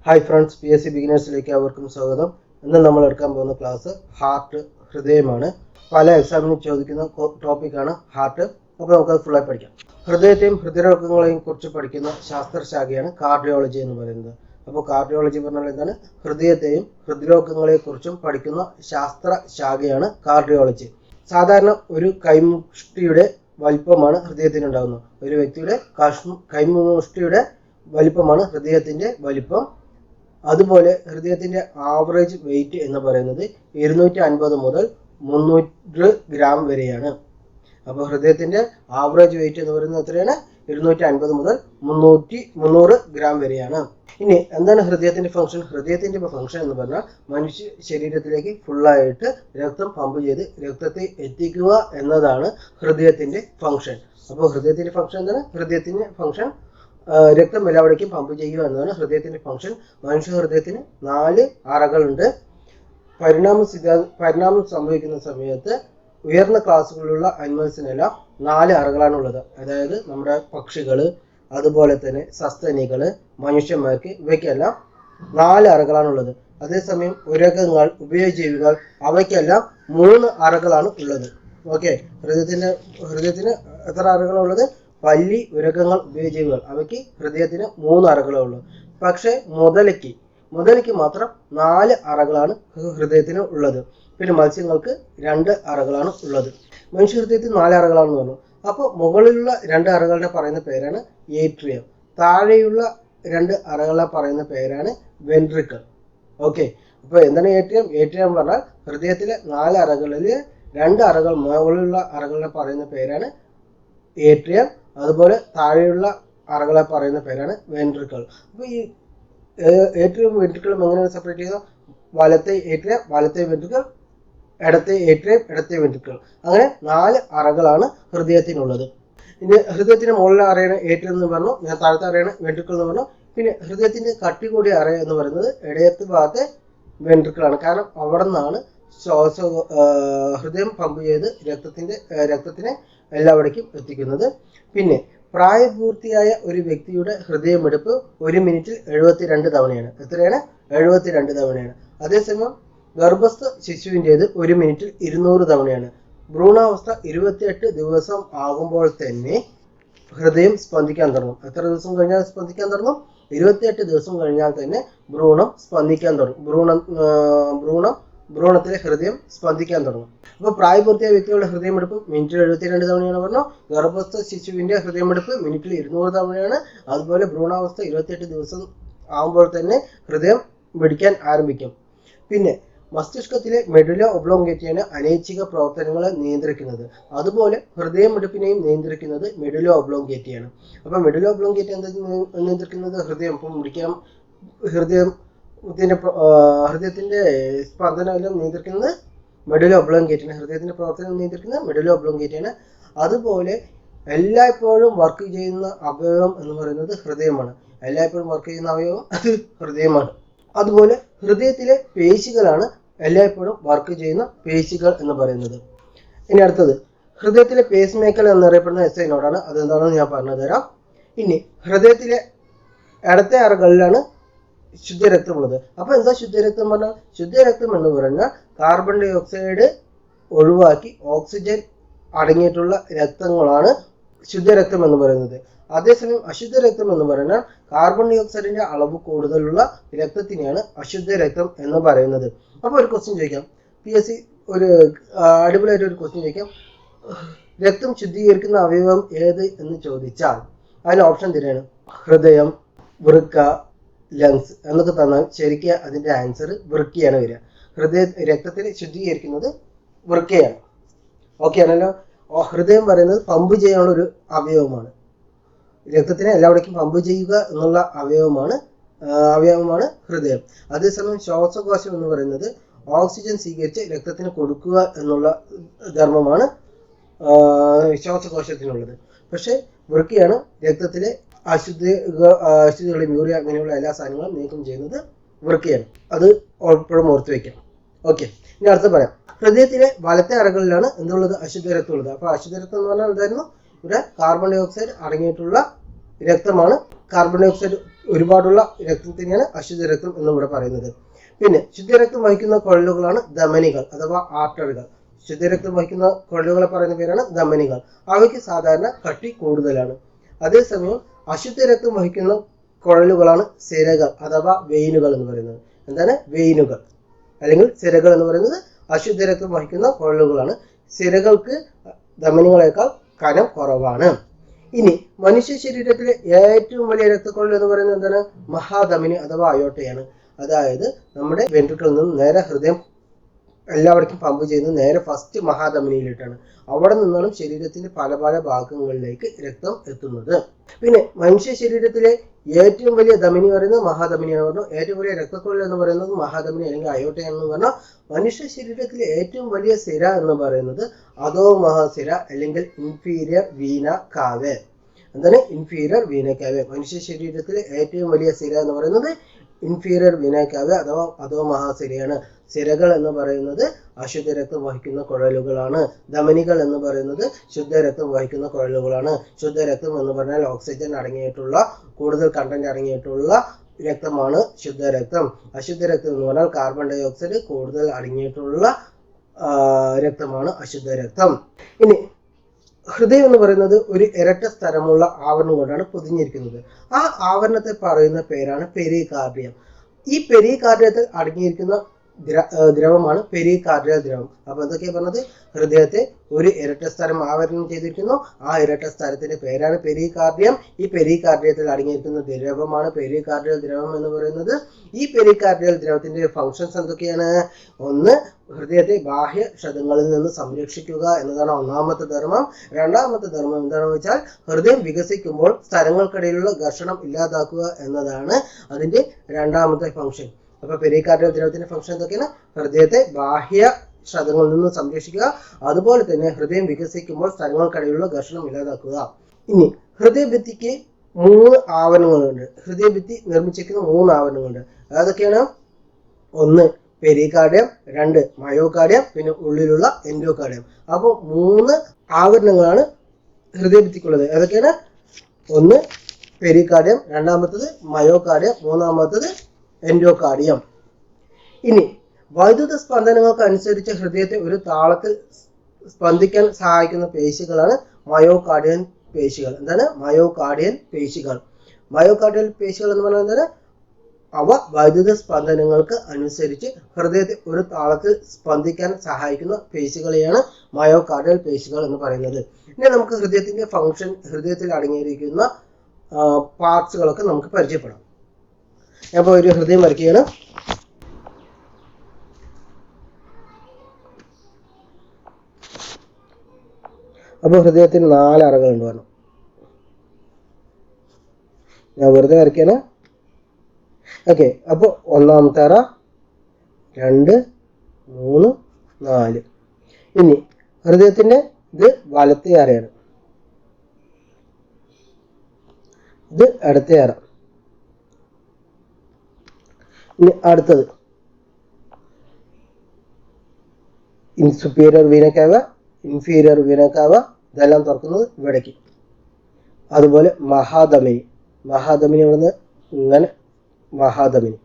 Hi friends, PSC ബിഗിനേഴ്സിലേക്ക് അവർക്കും സ്വാഗതം. ഇന്ന് നമ്മൾ എടുക്കാൻ പോകുന്ന ക്ലാസ് ഹാർട്ട്, ഹൃദയമാണ്. പല എക്സാമിനും ചോദിക്കുന്ന ടോപ്പിക്കാണ് ഹാർട്ട്. അപ്പോൾ നമുക്കത് ഫുള്ളായി പഠിക്കാം. ഹൃദയത്തെയും ഹൃദയരോഗങ്ങളെയും കുറിച്ച് പഠിക്കുന്ന ശാസ്ത്രശാഖയാണ് കാർഡിയോളജി എന്ന് പറയുന്നത്. അപ്പോൾ കാർഡിയോളജി പറഞ്ഞാൽ എന്താണ്? ഹൃദയത്തെയും ഹൃദ്രോഗങ്ങളെയും കുറിച്ചും പഠിക്കുന്ന ശാസ്ത്ര ശാഖയാണ് കാർഡിയോളജി. സാധാരണ ഒരു കൈമുഷ്ടിയുടെ വലിപ്പമാണ് ഹൃദയത്തിനുണ്ടാകുന്നത്. ഒരു വ്യക്തിയുടെ കൈമുഷ്ടിയുടെ വലിപ്പമാണ് ഹൃദയത്തിന്റെ വലിപ്പം. അതുപോലെ ഹൃദയത്തിന്റെ ആവറേജ് വെയിറ്റ് എന്ന് പറയുന്നത് 250 മുതൽ 300 ഗ്രാം വരെയാണ്. അപ്പോൾ ഹൃദയത്തിന്റെ ആവറേജ് വെയിറ്റ് എന്ന് പറയുന്നത് എത്രയാണ്? 250 മുതൽ 300 ഗ്രാം വരെയാണ്. ഇനി എന്താണ് ഹൃദയത്തിന്റെ ഫംഗ്ഷൻ? ഹൃദയത്തിന്റെ ഫംഗ്ഷൻ എന്ന് പറഞ്ഞാൽ മനുഷ്യ ശരീരത്തിലേക്ക് ഫുള്ളായിട്ട് രക്തം പമ്പ് ചെയ്ത് രക്തത്തെ എത്തിക്കുക എന്നതാണ് ഹൃദയത്തിന്റെ ഫംഗ്ഷൻ. അപ്പോൾ ഹൃദയത്തിന്റെ ഫംഗ്ഷൻ എന്താണ്? ഹൃദയത്തിന്റെ ഫംഗ്ഷൻ രക്തം എല്ലാവിടേക്കും പമ്പ് ചെയ്യുക എന്നതാണ് ഹൃദയത്തിന്റെ ഫംഗ്ഷൻ. മനുഷ്യ ഹൃദയത്തിന് 4 അറകളുണ്ട്. പരിണാമം സംഭവിക്കുന്ന സമയത്ത് ഉയർന്ന ക്ലാസ്സുകളിലുള്ള അനിമൽസിനെല്ലാം 4 അറകളാണ് ഉള്ളത്. അതായത് നമ്മുടെ പക്ഷികൾ, അതുപോലെ തന്നെ സസ്തനികൾ, മനുഷ്യന്മാർക്ക്, ഇവയ്ക്കെല്ലാം 4 അറകളാണുള്ളത്. അതേസമയം ഉരകങ്ങൾ, ഉഭയജീവികൾ, അവയ്ക്കെല്ലാം 3 അറകളാണ് ഉള്ളത്. ഓക്കെ, ഹൃദയത്തിന് എത്ര അറകളാണുള്ളത്? പല്ലി, ഉരകങ്ങൾ, ഉഭയജീവികൾ, അവയ്ക്ക് ഹൃദയത്തിന് 3 അറകളേ ഉള്ളൂ. പക്ഷെ മുതലയ്ക്ക് മാത്രം 4 അറകളാണ് ഹൃദയത്തിന് ഉള്ളത്. പിന്നെ മത്സ്യങ്ങൾക്ക് 2 അറകളാണ് ഉള്ളത്. മനുഷ്യ ഹൃദയത്തിന് 4 അറകളാണെന്ന് പറഞ്ഞു. അപ്പോൾ മുകളിലുള്ള 2 അറകളുടെ പറയുന്ന പേരാണ് ഏട്രിയം. താഴെയുള്ള 2 അറകളെ പറയുന്ന പേരാണ് വെൻട്രിക്കിൾ. ഓക്കെ, അപ്പോൾ എന്താണ് ഏട്രിയം? ഏട്രിയം പറഞ്ഞാൽ ഹൃദയത്തിലെ 4 അറകളിൽ 2 അറകൾ, മുകളിലുള്ള അറകളുടെ പറയുന്ന പേരാണ് ഏട്രിയം. അതുപോലെ താഴെയുള്ള അറകളെ പറയുന്ന പേരാണ് വെൻട്രിക്കിൾ. അപ്പോൾ ഈ ഏട്രിയം വെൻട്രിക്കിളും എങ്ങനെയാണ് സെപ്പറേറ്റ് ചെയ്യുക? വലത്തെ ഏട്രിയം, വലത്തെ വെൻട്രിക്കിൾ, ഇടത്തെ ഏട്രിയം, ഇടത്തെ വെൻട്രിക്കിൾ, അങ്ങനെ 4 അറകളാണ് ഹൃദയത്തിനുള്ളത്. ഇനി ഹൃദയത്തിന്റെ മുകളിലെ അറയാണ് ഏട്രിയം എന്ന് പറഞ്ഞു, ഞാൻ താഴത്തെ അറയാണ് വെൻട്രിക്കിൾ എന്ന് പറഞ്ഞു. പിന്നെ ഹൃദയത്തിന്റെ കട്ടി കൂടിയ അറ എന്ന് പറയുന്നത് ഇടയത്ത് ഭാഗത്തെ വെൻട്രിക്കിളാണ്. കാരണം അവിടെ നിന്നാണ് ഹൃദയം പമ്പ് ചെയ്ത് രക്തത്തിനെ എല്ലാവിടേക്കും എത്തിക്കുന്നത്. പിന്നെ പ്രായപൂർത്തിയായ ഒരു വ്യക്തിയുടെ ഹൃദയമിടിപ്പ് 1 മിനിറ്റിൽ 72 തവണയാണ്. എത്രയാണ്? 72 തവണയാണ്. അതേസമയം ഗർഭസ്ഥ ശിശുവിൻ്റേത് 1 മിനിറ്റിൽ 200 തവണയാണ്. ഭ്രൂണാവസ്ഥ 28 ദിവസം ആകുമ്പോൾ തന്നെ ഹൃദയം സ്പന്ദിക്കാൻ തുടങ്ങും. എത്ര ദിവസം കഴിഞ്ഞാൽ സ്പന്ദിക്കാൻ തുടങ്ങും? 28 ദിവസം കഴിഞ്ഞാൽ തന്നെ ഭ്രൂണം സ്പന്ദിക്കാൻ തുടങ്ങും. ഭ്രൂണത്തിലെ ഹൃദയം സ്പന്ദിക്കാൻ തുടങ്ങും. അപ്പോൾ പ്രായപൂർത്തിയായ വ്യക്തികളുടെ ഹൃദയമെടുപ്പ് മിനിറ്റിൽ 72 തവണയാണ് പറഞ്ഞു. ഗർഭസ്ഥ ശിശുവിന്റെ ഹൃദയമെടുപ്പ് മിനിറ്റിൽ 200 തവണയാണ്. അതുപോലെ ഭ്രൂണാവസ്ഥ 28 ദിവസം ആകുമ്പോൾ തന്നെ ഹൃദയം മിടിക്കാൻ ആരംഭിക്കും. പിന്നെ മസ്തിഷ്കത്തിലെ മെഡുല ഒബ്ലോങ്കേറ്റയാണ് അനൈച്ഛിക പ്രവർത്തനങ്ങളെ നിയന്ത്രിക്കുന്നത്. അതുപോലെ ഹൃദയമിടിപ്പിനെയും നിയന്ത്രിക്കുന്നത് മെഡുല ഒബ്ലോങ്കേറ്റയാണ്. അപ്പോൾ മെഡുല ഒബ്ലോങ്കേറ്റ എന്താ നിയന്ത്രിക്കുന്നത്? ഹൃദയം മിടിക്കാൻ, ഹൃദയത്തിന്റെ സ്പന്ദനം എല്ലാം നിയന്ത്രിക്കുന്നത് മെഡുല ഒബ്ലോങ്കേറ്റാണ്. ഹൃദയത്തിന്റെ പ്രവർത്തനം നിയന്ത്രിക്കുന്നത് മെഡുല ഒബ്ലോങ്കേറ്റാണ്. അതുപോലെ എല്ലായ്പ്പോഴും വർക്ക് ചെയ്യുന്ന അവയവം എന്ന് പറയുന്നത് ഹൃദയമാണ്. എല്ലായ്പ്പോഴും വർക്ക് ചെയ്യുന്ന അവയവം അത് ഹൃദയമാണ്. അതുപോലെ ഹൃദയത്തിലെ പേശികളാണ് എല്ലായ്പ്പോഴും വർക്ക് ചെയ്യുന്ന പേശികൾ എന്ന് പറയുന്നത്. ഇനി അടുത്തത് ഹൃദയത്തിലെ പേസ് മേക്കർ എന്നറിയപ്പെടുന്ന എസ്ഐനോടാണ്. അതെന്താണെന്ന് ഞാൻ പറഞ്ഞു തരാം. ഇനി ഹൃദയത്തിലെ ഇടത്തെ അറകളിലാണ് ശുദ്ധരക്തമുള്ളത്. അപ്പൊ എന്താ ശുദ്ധരക്തം പറഞ്ഞാൽ? ശുദ്ധരക്തം എന്ന് പറഞ്ഞാൽ കാർബൺ ഡൈ ഓക്സൈഡ് ഒഴിവാക്കി ഓക്സിജൻ അടങ്ങിയിട്ടുള്ള രക്തങ്ങളാണ് ശുദ്ധരക്തം എന്ന് പറയുന്നത്. അതേസമയം അശുദ്ധ രക്തം എന്ന് പറഞ്ഞാൽ കാർബൺ ഡൈ ഓക്സൈഡിന്റെ അളവ് കൂടുതലുള്ള രക്തത്തിനെയാണ് അശുദ്ധ രക്തം എന്ന് പറയുന്നത്. അപ്പൊ ഒരു ക്വസ്റ്റ്യൻ ചോദിക്കാം, PSC ഒരു അടിപൊളിയായിട്ട് ഒരു ക്വസ്റ്റ്യൻ ചോദിക്കാം, രക്തം ശുദ്ധീകരിക്കുന്ന അവയവം ഏത് എന്ന് ചോദിച്ചാൽ അതിന് ഓപ്ഷൻ തരാണ്. ഹൃദയം, വൃക്ക, ലങ്സ് എന്നൊക്കെ തന്നാൽ ശരിക്കും അതിന്റെ ആൻസർ വൃക്കയാണ് വരിക. രക്തത്തിനെ ശുദ്ധീകരിക്കുന്നത് വൃക്കയാണ്. ഓക്കെ ആണല്ലോ. ഹൃദയം പറയുന്നത് പമ്പ് ചെയ്യാനുള്ള ഒരു അവയവമാണ്. രക്തത്തിനെ എല്ലാവിടേക്കും പമ്പ് ചെയ്യുക എന്നുള്ള അവയവമാണ് ഹൃദയം. അതേസമയം ശ്വാസകോശം എന്ന് പറയുന്നത് ഓക്സിജൻ സ്വീകരിച്ച് രക്തത്തിന് കൊടുക്കുക എന്നുള്ള ധർമ്മമാണ് ശ്വാസകോശത്തിനുള്ളത്. പക്ഷെ വൃക്കയാണ് രക്തത്തിലെ അശുദ്ധികളും യൂറിയ അങ്ങനെയുള്ള എല്ലാ സാധനങ്ങളും നീക്കം ചെയ്യുന്നത് വൃക്കയാണ്. അത് എപ്പോഴും ഓർത്ത് വയ്ക്കാം. ഓക്കെ, ഇനി അടുത്ത് പറയാം. ഹൃദയത്തിലെ വലത്തെ അറകളിലാണ് എന്തുള്ളത്? അശുദ്ധ രക്തം ഉള്ളത്. അപ്പൊ അശുദ്ധ രക്തം എന്ന് പറഞ്ഞാൽ എന്തായിരുന്നു? ഇവിടെ കാർബൺ ഡൈ ഓക്സൈഡ് അടങ്ങിയിട്ടുള്ള രക്തമാണ് കാർബൺ ഡൈ ഓക്സൈഡ് ഒരുപാടുള്ള രക്തത്തിനെയാണ് അശുദ്ധ രക്തം എന്ന് ഇവിടെ പറയുന്നത്. പിന്നെ ശുദ്ധരക്തം വഹിക്കുന്ന കുഴലുകളാണ് ധമനികൾ അഥവാ ആർട്ടറികൾ. ശുദ്ധരക്തം വഹിക്കുന്ന കുഴലുകളെ പറയുന്ന പേരാണ് ധമനികൾ. അവയ്ക്ക് സാധാരണ കട്ടി കൂടുതലാണ്. അതേസമയം അശുദ്ധ രക്തം വഹിക്കുന്ന കുഴലുകളാണ് സിരകൾ അഥവാ വെയിനുകൾ എന്ന് പറയുന്നത്. എന്താണ് വെയിനുകൾ അല്ലെങ്കിൽ സിരകൾ എന്ന് പറയുന്നത് അശുദ്ധ രക്തം വഹിക്കുന്ന കുഴലുകളാണ്. സിരകൾക്ക് ധമനികളേക്കാൾ കനം കുറവാണ്. ഇനി മനുഷ്യ ശരീരത്തിലെ ഏറ്റവും വലിയ രക്തക്കുഴൽ എന്ന് പറയുന്നത് എന്താണ്? മഹാധമനി അഥവാ അയോട്ടയാണ്. അതായത് നമ്മുടെ വെൻട്രിക്കിളിൽ നിന്നും നേരെ ഹൃദയം എല്ലാവർക്കും പമ്പ് ചെയ്യുന്നത് നേരെ ഫസ്റ്റ് മഹാധമനിയിലിട്ടാണ്. അവിടെ നിന്നാണ് ശരീരത്തിന്റെ പല പല ഭാഗങ്ങളിലേക്ക് രക്തം എത്തുന്നത്. പിന്നെ മനുഷ്യ ശരീരത്തിലെ ഏറ്റവും വലിയ ധമനി പറയുന്നത് മഹാധമനിയാണ് പറഞ്ഞു. ഏറ്റവും വലിയ രക്തക്കുഴൽ എന്ന് പറയുന്നത് മഹാധമനി അല്ലെങ്കിൽ അയോട്ടയാണെന്ന് പറഞ്ഞാൽ മനുഷ്യ ശരീരത്തിലെ ഏറ്റവും വലിയ സിര എന്ന് പറയുന്നത് അധോ മഹാസിര അല്ലെങ്കിൽ ഇൻഫീരിയർ വീന കാവേ. എന്താണ് ഇൻഫീരിയർ വീന കാവേ? മനുഷ്യ ശരീരത്തിലെ ഏറ്റവും വലിയ സിര എന്ന് പറയുന്നത് ഇൻഫീരിയർ വീന കാവേ അഥവാ അധോ മഹാസിരയാണ്. സിരകൾ എന്ന് പറയുന്നത് അശുദ്ധ രക്തം വഹിക്കുന്ന കുഴലുകളാണ്. ധമനികൾ എന്ന് പറയുന്നത് ശുദ്ധരക്തം വഹിക്കുന്ന കുഴലുകളാണ്. ശുദ്ധരക്തം എന്ന് പറഞ്ഞാൽ ഓക്സിജൻ അടങ്ങിയിട്ടുള്ള കൂടുതൽ കണ്ടന്റ് അടങ്ങിയിട്ടുള്ള രക്തമാണ് ശുദ്ധരക്തം. അശുദ്ധ രക്തം എന്ന് പറഞ്ഞാൽ കാർബൺ ഡൈ ഓക്സൈഡ് കൂടുതൽ അടങ്ങിയിട്ടുള്ള രക്തമാണ് അശുദ്ധ രക്തം. ഇനി ഹൃദയം എന്ന് പറയുന്നത് ഒരു ഇരട്ട സ്ഥലമുള്ള ആവരണം കൊണ്ടാണ് പൊതിഞ്ഞിരിക്കുന്നത്. ആ ആവരണത്തെ പറയുന്ന പേരാണ് പെരികാർഡിയം. ഈ പെരികാർഡിയത്തിൽ അടങ്ങിയിരിക്കുന്ന ദ്രവമാണ് പെരികാർഡിയൽ ദ്രവം. അപ്പൊ എന്തൊക്കെയാ പറഞ്ഞത്? ഹൃദയത്തെ ഒരു ഇരട്ട സ്ഥലം ആവരണം ചെയ്തിരിക്കുന്നു. ആ ഇരട്ട സ്ഥലത്തിന്റെ പേരാണ് പെരികാർഡിയം. ഈ പെരികാർഡിയത്തിൽ അടങ്ങിയിരിക്കുന്ന ദ്രവമാണ് പെരികാർഡിയൽ ദ്രവം എന്ന് പറയുന്നത്. ഈ പെരികാർഡിയൽ ദ്രവത്തിന്റെ ഫങ്ഷൻസ് എന്തൊക്കെയാണ്? ഒന്ന്, ഹൃദയത്തെ ബാഹ്യ ക്ഷതങ്ങളിൽ നിന്ന് സംരക്ഷിക്കുക എന്നതാണ് ഒന്നാമത്തെ ധർമ്മം. രണ്ടാമത്തെ ധർമ്മം എന്താണെന്ന് വെച്ചാൽ ഹൃദയം വികസിക്കുമ്പോൾ സ്ഥലങ്ങൾക്കിടയിലുള്ള ഘർഷണം ഇല്ലാതാക്കുക എന്നതാണ് അതിന്റെ രണ്ടാമത്തെ ഫങ്ഷൻ. അപ്പൊ പെരികാർഡിയൽ ദ്രവത്തിന്റെ ഫങ്ഷൻ എന്തൊക്കെയാണ്? ഹൃദയത്തെ ബാഹ്യ ക്ഷതങ്ങളിൽ നിന്ന് സംരക്ഷിക്കുക, അതുപോലെ തന്നെ ഹൃദയം വികസിക്കുമ്പോൾ സ്ഥലങ്ങൾക്കിടയിലുള്ള ഘർഷണം ഇല്ലാതാക്കുക. ഇനി ഹൃദയഭിത്തിക്ക് 3 ആവരണങ്ങളുണ്ട്. ഹൃദയഭിത്തി നിർമ്മിച്ചിരിക്കുന്ന 3 ആവരണങ്ങളുണ്ട്. അതൊക്കെയാണ്: 1 പെരികാർഡിയം, 2 മയോകാർഡിയം, പിന്നെ ഉള്ളിലുള്ള എൻഡോകാർഡിയം. അപ്പോൾ 3 ആവരണങ്ങളാണ് ഹൃദയഭിത്തിക്കുള്ളത്. അതൊക്കെയാണ്: 1 പെരികാർഡിയം, രണ്ടാമത്തത് മയോകാർഡിയം, മൂന്നാമത്തത് എൻഡോകാർഡിയം. ഇനി വൈദ്യുത സ്പന്ദനങ്ങൾക്ക് അനുസരിച്ച് ഹൃദയത്തെ ഒരു താളത്തിൽ സ്പന്ദിക്കാൻ സഹായിക്കുന്ന പേശികളാണ് മയോകാർഡിയൻ പേശികൾ. എന്താണ് മയോകാർഡിയൻ പേശികൾ? മയോകാർഡിയൽ പേശികൾ എന്ന് പറഞ്ഞാൽ എന്താണ്? അവ വൈദ്യുത സ്പന്ദനങ്ങൾക്ക് അനുസരിച്ച് ഹൃദയത്തെ ഒരു താളത്തിൽ സ്പന്ദിക്കാൻ സഹായിക്കുന്ന പേശികളെയാണ് മയോകാർഡിയൽ പേശികൾ എന്ന് പറയുന്നത്. ഇനി നമുക്ക് ഹൃദയത്തിന്റെ ഫങ്ഷൻ, ഹൃദയത്തിൽ അടങ്ങിയിരിക്കുന്ന പാർട്സുകളൊക്കെ നമുക്ക് പരിചയപ്പെടാം. അപ്പോൾ ഒരു ഹൃദയം വരയ്ക്കുകയാണ്. അപ്പോൾ ഹൃദയത്തിന് 4 അറകളുണ്ട് പറഞ്ഞു. ഞാൻ വെറുതെ വരയ്ക്കാണ്. ഓക്കെ. അപ്പോൾ ഒന്നാമത്തെ അറ, 2, 3, 4. ഇനി ഹൃദയത്തിന്റെ ഇത് വലത്തെ അറയാണ്, ഇത് ഇടത്തെ അറ. ഇനി അടുത്തത് സുപ്പീരിയർ വീന കാവ, ഇൻഫീരിയർ വീന കാവ. ഇതെല്ലാം തുറക്കുന്നത് ഇവിടേക്ക്. അതുപോലെ മഹാധമനി. മഹാധമനി ഇവിടുന്ന് ഇങ്ങനെ മഹാധമനി.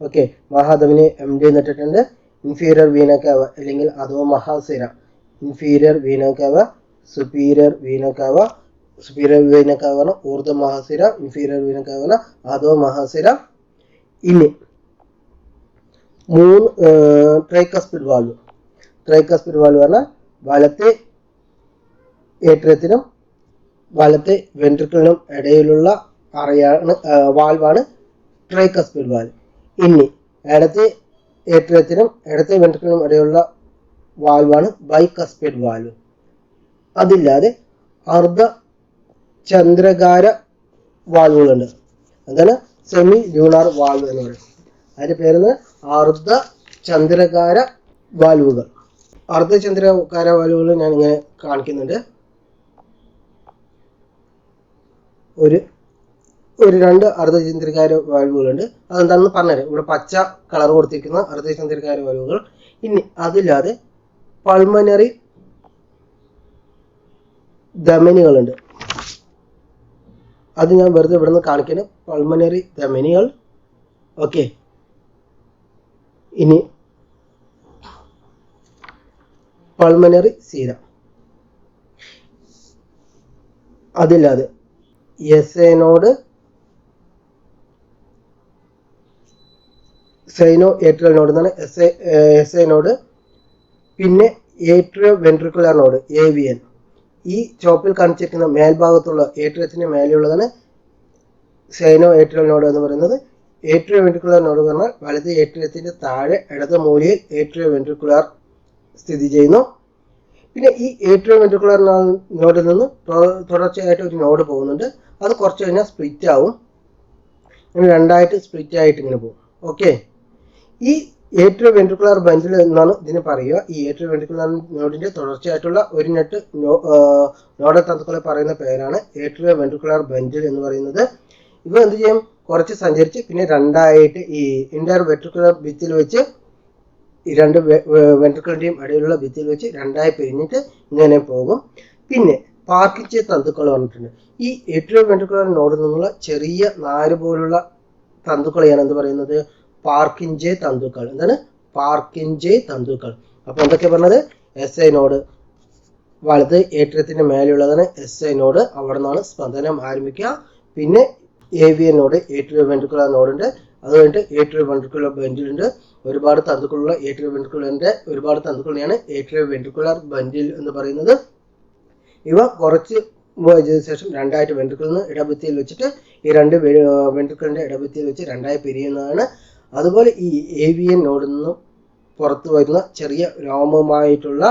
ഓക്കെ. മഹാധമനി MD എന്നിട്ടിട്ടുണ്ട്. ഇൻഫീരിയർ വീന കാവ അല്ലെങ്കിൽ അധോ മഹാസിര, ഇൻഫീരിയർ വീന കാവ, സുപ്പീരിയർ വീന കാവ. സുപ്പീരിയർ വീന കാവ ഊർധ്വ മഹാസിര, ഇൻഫീരിയർ വീന കാവ അധോ മഹാസിര. ഇനി 3 ട്രൈകസ്പിഡ് വാൽവ്. ട്രൈകസ്പിഡ് വാൽവ് പറഞ്ഞാൽ വലത്തെ ഏട്രിയത്തിനും വലത്തെ വെൻട്രിക്കിളിനും ഇടയിലുള്ള വാൽവാണ് ട്രൈകസ്പിഡ് വാൽവ്. ഇനി ഇടത്തെ ഏട്രിയത്തിനും ഇടത്തെ വെൻട്രിക്കിളിനും ഇടയിലുള്ള വാൽവാണ് ബൈകസ്പിഡ് വാൽവ്. അതില്ലാതെ അർദ്ധ ചന്ദ്രകാര വാൽവുകളുണ്ട്. അതാണ് സെമി ലൂണാർ വാൽവ് എന്ന് പറയുന്നത്. അതിന്റെ പേരുന്ന് അർദ്ധ ചന്ദ്രകാര വാൽവുകൾ. അർദ്ധ ചന്ദ്രകാര വാൽവുകൾ ഞാൻ ഇങ്ങനെ കാണിക്കുന്നുണ്ട്. ഒരു 2 അർദ്ധചന്ദ്രികാര വാൽവുകളുണ്ട്. അതെന്താണെന്ന് പറഞ്ഞുതരാം. ഇവിടെ പച്ച കളർ കൊടുത്തിരിക്കുന്ന അർദ്ധചന്ദ്രികാര വാൽവുകൾ. ഇനി അതില്ലാതെ പൾമനറി ധമനികളുണ്ട്. അത് ഞാൻ വെറുതെ ഇവിടെ നിന്ന് കാണിക്കുന്നു. പൾമനറി ധമനികൾ. ഓക്കെ, ഇനി പൾമനറി സീര. അതില്ലാതെ S A node, സൈനോ atrial node എന്നാണ് എസ് എ നോഡ്. പിന്നെ ഏട്രിയോ വെൻട്രിക്കുലർ നോഡ് AVN. ഈ ചോപ്പിൽ കാണിച്ചിരിക്കുന്ന മേൽഭാഗത്തുള്ള ഏട്രിയത്തിന് മേലെയുള്ളതാണ് സൈനോ ഏട്രിയൽ നോഡ് എന്ന് പറയുന്നത്. ഏട്രിയോ വെൻട്രിക്കുലർ നോഡ് പറഞ്ഞാൽ വലത് ഏട്രിയത്തിന്റെ താഴെ ഇടത് മൂലയിൽ ഏട്രിയോ വെൻട്രിക്കുലർ സ്ഥിതി ചെയ്യുന്നു. പിന്നെ ഈ ഏട്രിയോ വെൻട്രിക്കുലർ നോഡിൽ നിന്ന് തുടർച്ചയായിട്ട് ഒരു നോഡ് പോകുന്നുണ്ട്. അത് കുറച്ച് കഴിഞ്ഞാൽ സ്പ്ലിറ്റ് ആവും. ഇങ്ങനെ രണ്ടായിട്ട് സ്പ്ലിറ്റ് ആയിട്ട് ഇങ്ങനെ പോകും. ഓക്കെ, ഈ ഏട്രിയോ വെൻട്രിക്കുലർ ബണ്ടിൽ എന്നാണ് ഇതിന് പറയുക. ഈ ഏട്രിയോ വെൻട്രിക്കുലർ നോഡിന്റെ തുടർച്ചയായിട്ടുള്ള ഒരു നെറ്റ് നോഡൽ തന്തുക്കളെ പറയുന്ന പേരാണ് ഏട്രിയോ വെൻട്രിക്കുലർ ബണ്ടിൽ എന്ന് പറയുന്നത്. ഇവ എന്ത് ചെയ്യും? കുറച്ച് സഞ്ചരിച്ച് പിന്നെ രണ്ടായിട്ട് ഈ ഇന്റർ വെൻട്രിക്കുലർ ഭിത്തിയിൽ വെച്ച് ഈ രണ്ട് വെൻട്രിക്കിളിന്റെയും ഇടയിലുള്ള ഭിത്തിയിൽ വെച്ച് രണ്ടായി പിരിഞ്ഞിട്ട് ഇങ്ങനെ പോകും. പിന്നെ പാർക്കിഞ്ചെ തന്തുക്കൾ പറഞ്ഞിട്ടുണ്ട്. ഈ ഏട്രിയോ വെൻട്രിക്കുലർ നോഡിൽ നിന്നുള്ള ചെറിയ നാര് പോലുള്ള തന്തുക്കളെയാണ് എന്ത് പറയുന്നത്? പാർക്കിഞ്ചെ തന്തുക്കൾ. എന്താണ്? പാർക്കിഞ്ചെ തന്തുക്കൾ. അപ്പൊ എന്തൊക്കെ പറഞ്ഞത്? എസ് ഐ നോഡ് വലത് ഏട്രിയത്തിന്റെ മേലെയുള്ളതാണ് എസ് ഐ നോഡ്. അവിടെ നിന്നാണ് സ്പന്ദനം ആരംഭിക്കുക. പിന്നെ AVN നോഡ്, ഏട്രിയോ വെൻട്രിക്കുലർ നോഡുണ്ട്. അത് കഴിഞ്ഞിട്ട് ഏട്രിയോ വെൻട്രിക്കുലർ ബണ്ടിൽ ഉണ്ട്. ഒരുപാട് തന്തുക്കളുള്ള ഏട്രിയോ വെൻട്രിക്കുലറിന്റെ ഒരുപാട് തന്തുക്കളെയാണ് ഏട്രിയോ വെൻട്രിക്കുലർ ബണ്ടിൽ എന്ന് പറയുന്നത്. ഇവ കുറച്ച് ശേഷം രണ്ടായിട്ട് വെൻട്രിക്കിളിൽ ഇടഭിത്തിയിൽ വെച്ചിട്ട് ഈ രണ്ട് വെൻട്രിക്കിളിന്റെ ഇടഭിത്തിയിൽ വെച്ച് രണ്ടായി പിരിയുന്നതാണ്. അതുപോലെ ഈ AVN നോഡിൽ നിന്ന് പുറത്തു വരുന്ന ചെറിയ രോമമായിട്ടുള്ള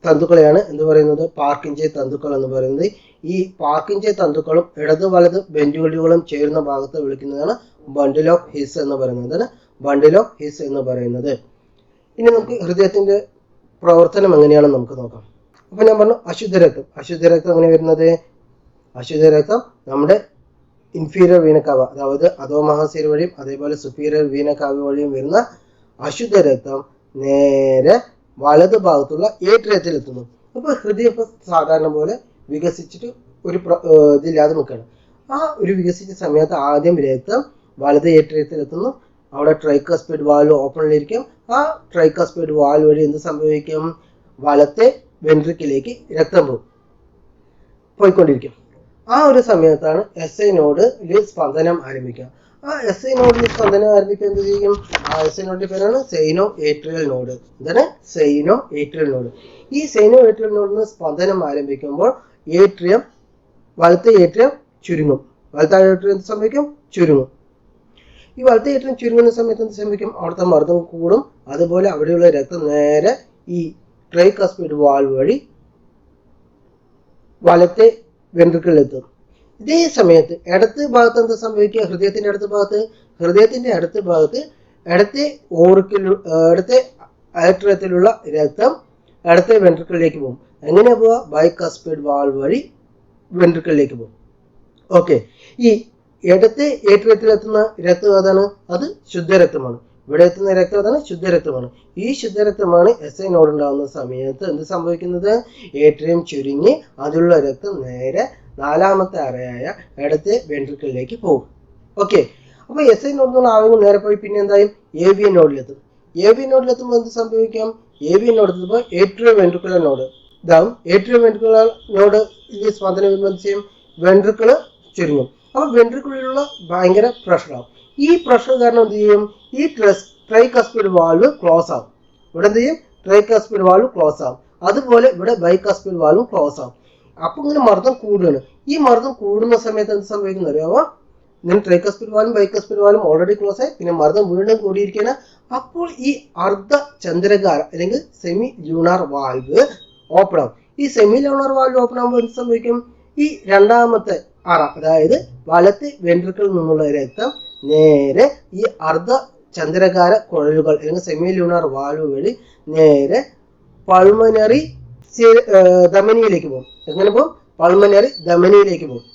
തന്തുക്കളെയാണ് എന്ത് പറയുന്നത്? പാർക്കിഞ്ചെ തന്തുക്കൾ എന്ന് പറയുന്നത്. ഈ പാർക്കിഞ്ചെ തന്തുക്കളും ഇടത് വലത് വെന്റുകളുകളും ചേരുന്ന ഭാഗത്ത് വിളിക്കുന്നതാണ് ബണ്ടിൽ ഓഫ് ഹിസ് എന്ന് പറയുന്നത്. ബണ്ടിൽ ഓഫ് ഹിസ് എന്ന് പറയുന്നത്. ഇനി നമുക്ക് ഹൃദയത്തിന്റെ പ്രവർത്തനം എങ്ങനെയാണെന്ന് നമുക്ക് നോക്കാം. അപ്പൊ ഞാൻ പറഞ്ഞു അശുദ്ധരക്തം. അശുദ്ധരക്തം എങ്ങനെ വരുന്നത്? അശുദ്ധരക്തം നമ്മുടെ ഇൻഫീരിയർ വീനക്കാവ, അതായത് അധോമഹാശീര വഴിയും അതേപോലെ സുപ്പീരിയർ വീനക്കാവ വഴിയും വരുന്ന അശുദ്ധരക്തം നേരെ വലത് ഭാഗത്തുള്ള ഏട്രിയത്തിൽ എത്തുന്നു. അപ്പൊ ഹൃദയം സാധാരണ പോലെ വികസിച്ചിട്ട് ഒരു ഇതില്ലാതെ നിൽക്കുകയാണ്. ആ ഒരു വികസിച്ച സമയത്ത് ആദ്യം രക്തം വലത് ഏട്രിയത്തിൽ എത്തുന്നു. അവിടെ ട്രൈക്കസ്പിഡ് വാൽവ് ഓപ്പണിലിരിക്കും. ആ ട്രൈക്കസ്പിഡ് വാൽവ് വഴി എന്ത് സംഭവിക്കും? വലത്തെ വെൻട്രിക്കിലേക്ക് രക്തം പോയിക്കൊണ്ടിരിക്കും. ആ ഒരു സമയത്താണ് എസ് ഐ നോഡിൽ സ്പന്ദനം ആരംഭിക്കുക. ആ എസ് ഐ നോഡിൽ സ്പന്ദനം ആരംഭിക്കുക എന്ത് ചെയ്യും? ആ എസ് ഐ നോഡിന്റെ പേരാണ് സൈനോ ഏട്രിയൽ നോഡ്. എന്താണ്? Sino atrial node. ഈ സൈനോ ഏട്രിയൽ നോഡിന് സ്പന്ദനം ആരംഭിക്കുമ്പോൾ ഏട്രിയം, വലത്തെ ഏട്രിയം ചുരുങ്ങും. വലത്തെ ഏട്രിയം എന്ത് സംഭവിക്കും? ചുരുങ്ങും. ഈ വലത്തെ ഏട്രിയം ചുരുങ്ങുന്ന സമയത്ത് എന്ത് സംഭവിക്കും? അവിടുത്തെ മർദ്ദം കൂടും. അതുപോലെ അവിടെയുള്ള രക്തം നേരെ ഈ ട്രൈക്കസ്പിഡ് വാൽവ് വഴി വലത്തെ വെൻട്രിക്കിളിലെത്തും. ഇതേ സമയത്ത് ഇടത്ത് ഭാഗത്ത് എന്താ സംഭവിക്കുക? ഹൃദയത്തിന്റെ അടുത്ത ഭാഗത്ത് ഇടത്തെ ആട്രിയത്തിലുള്ള രക്തം ഇടത്തെ വെൻട്രിക്കിളിലേക്ക് പോകും. എങ്ങനെയാ പോവുക? ബൈക്കസ്പിഡ് വാൽവ് വഴി വെൻട്രിക്കിളിലേക്ക് പോകും. ഓക്കെ, ഈ ഇടത്തെ ഏട്രിയത്തിലെത്തുന്ന രക്തം ഏതാണ്? അത് ശുദ്ധരക്തമാണ്. ഇവിടെ എത്തുന്ന രക്തം ഏതാണ്? ശുദ്ധരക്തമാണ്. ഈ ശുദ്ധരക്തമാണ് എസ് ഐ നോഡ് ഉണ്ടാകുന്ന സമയത്ത് എന്ത് സംഭവിക്കുന്നത്? ഏട്രിയം ചുരുങ്ങി അതിലുള്ള രക്തം നേരെ നാലാമത്തെ അറയായ ഇടത്തെ വെൻട്രിക്കിളിലേക്ക് പോകും. ഓക്കെ, അപ്പൊ എസ് ഐ നോഡിൽ നിന്ന് ആവുമ്പോൾ നേരെ പോയി പിന്നെ എന്തായും AVN നോഡിലെത്തും. AVN നോഡിലെത്തുമ്പോൾ എന്ത് സംഭവിക്കാം? AVN നോഡിലെത്തുമ്പോൾ ഏട്രിയോ വെൻട്രിക്കുലർ നോഡ് ഇതാവും. ഏട്രിയോ വെൻട്രിക്കുലർ നോഡ് സ്പന്ദനം വരുമ്പോൾ എന്ത് ചെയ്യും? വെൻട്രിക്കിള് ചുരുങ്ങും. അപ്പൊ വെൻട്രിക്കിളിലുള്ള ഭയങ്കര പ്രഷറാവും. ഈ പ്രഷർ കാരണം എന്ത് ചെയ്യും? ഈ ട്രൈക്കസ്പിഡ് വാൽവ് ക്ലോസ് ആവും. ഇവിടെ എന്ത് ചെയ്യും? ട്രൈക്കസ്പിഡ് വാൽവ് ക്ലോസ് ആവും. അതുപോലെ ഇവിടെ ബൈക്കസ്പിഡ് വാൽവും ക്ലോസ് ആവും. അപ്പൊ ഇങ്ങനെ മർദ്ദം കൂടുകയാണ്. ഈ മർദ്ദം കൂടുന്ന സമയത്ത് എന്ത് സംഭവിക്കുന്നത് അറിയാമോ? ഇങ്ങനെ ട്രൈക്കസ്പിഡ് വാൽവും ബൈക്കസ്പിഡ് വാൽവും ഓൾറെഡി ക്ലോസ് ആയി, പിന്നെ മർദ്ദം വീണ്ടും കൂടിയിരിക്കുകയാണ്. അപ്പോൾ ഈ അർദ്ധ ചന്ദ്രകാര അല്ലെങ്കിൽ സെമി ലൂണാർ വാൽവ് ഓപ്പൺ ആവും. ഈ സെമി ലൂണാർ വാൽവ് ഓപ്പൺ ആകുമ്പോൾ എന്ത് സംഭവിക്കും? ഈ രണ്ടാമത്തെ അറ, അതായത് വലത്തെ വെൻട്രിക്കിളിൽ നിന്നുള്ള രക്തം നേരെ ഈ അർദ്ധ ചന്ദ്രകാര കുഴലുകൾ അല്ലെങ്കിൽ സെമി ലൂണാർ വാൽവ് വഴി നേരെ പൾമനറി ധമനിയിലേക്ക് പോകും. എങ്ങനെ പോകും? പൾമനറി ധമനിയിലേക്ക് പോകും.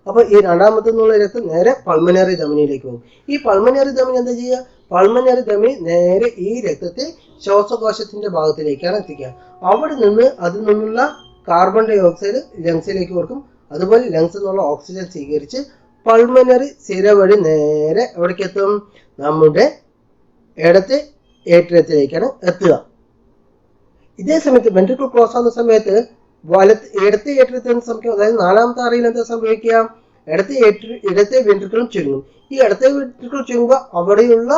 അപ്പൊ ഈ രണ്ടാമത്തെ നിന്നുള്ള രക്തം നേരെ പൾമനറി ധമനിയിലേക്ക് പോകും. ഈ പൾമനറി ധമനി എന്താ ചെയ്യുക? പൾമനറി ധമനി നേരെ ഈ രക്തത്തെ ശ്വാസകോശത്തിന്റെ ഭാഗത്തിലേക്കാണ് എത്തിക്കുക. അവിടെ നിന്ന് അതിൽ നിന്നുള്ള കാർബൺ ഡൈ ഓക്സൈഡ് ലങ്സിലേക്ക് കൊടുക്കും. അതുപോലെ ലങ്സ് എന്നുള്ള ഓക്സിജൻ സ്വീകരിച്ച് പൾമനറി സിര വഴി നേരെ എവിടേക്ക് എത്തും? നമ്മുടെ ഇടത്തെ ഏട്രിയത്തിലേക്കാണ് എത്തുക. ഇതേ സമയത്ത് വെൻട്രിക്കിൾ ക്ലോസ് ആവുന്ന സമയത്ത് ഇടത്തെ ഏട്രിയത്തിൽ സംഭവിക്കുക, അതായത് നാലാമത്തെ അറയിൽ എന്താ സംഭവിക്കുക? ഇടത്തെ വെൻട്രിക്കിളും ചുരുങ്ങും. ഈ ഇടത്തെ വെൻട്രിക്കിൾ ചുരുങ്ങുമ്പോൾ അവിടെയുള്ള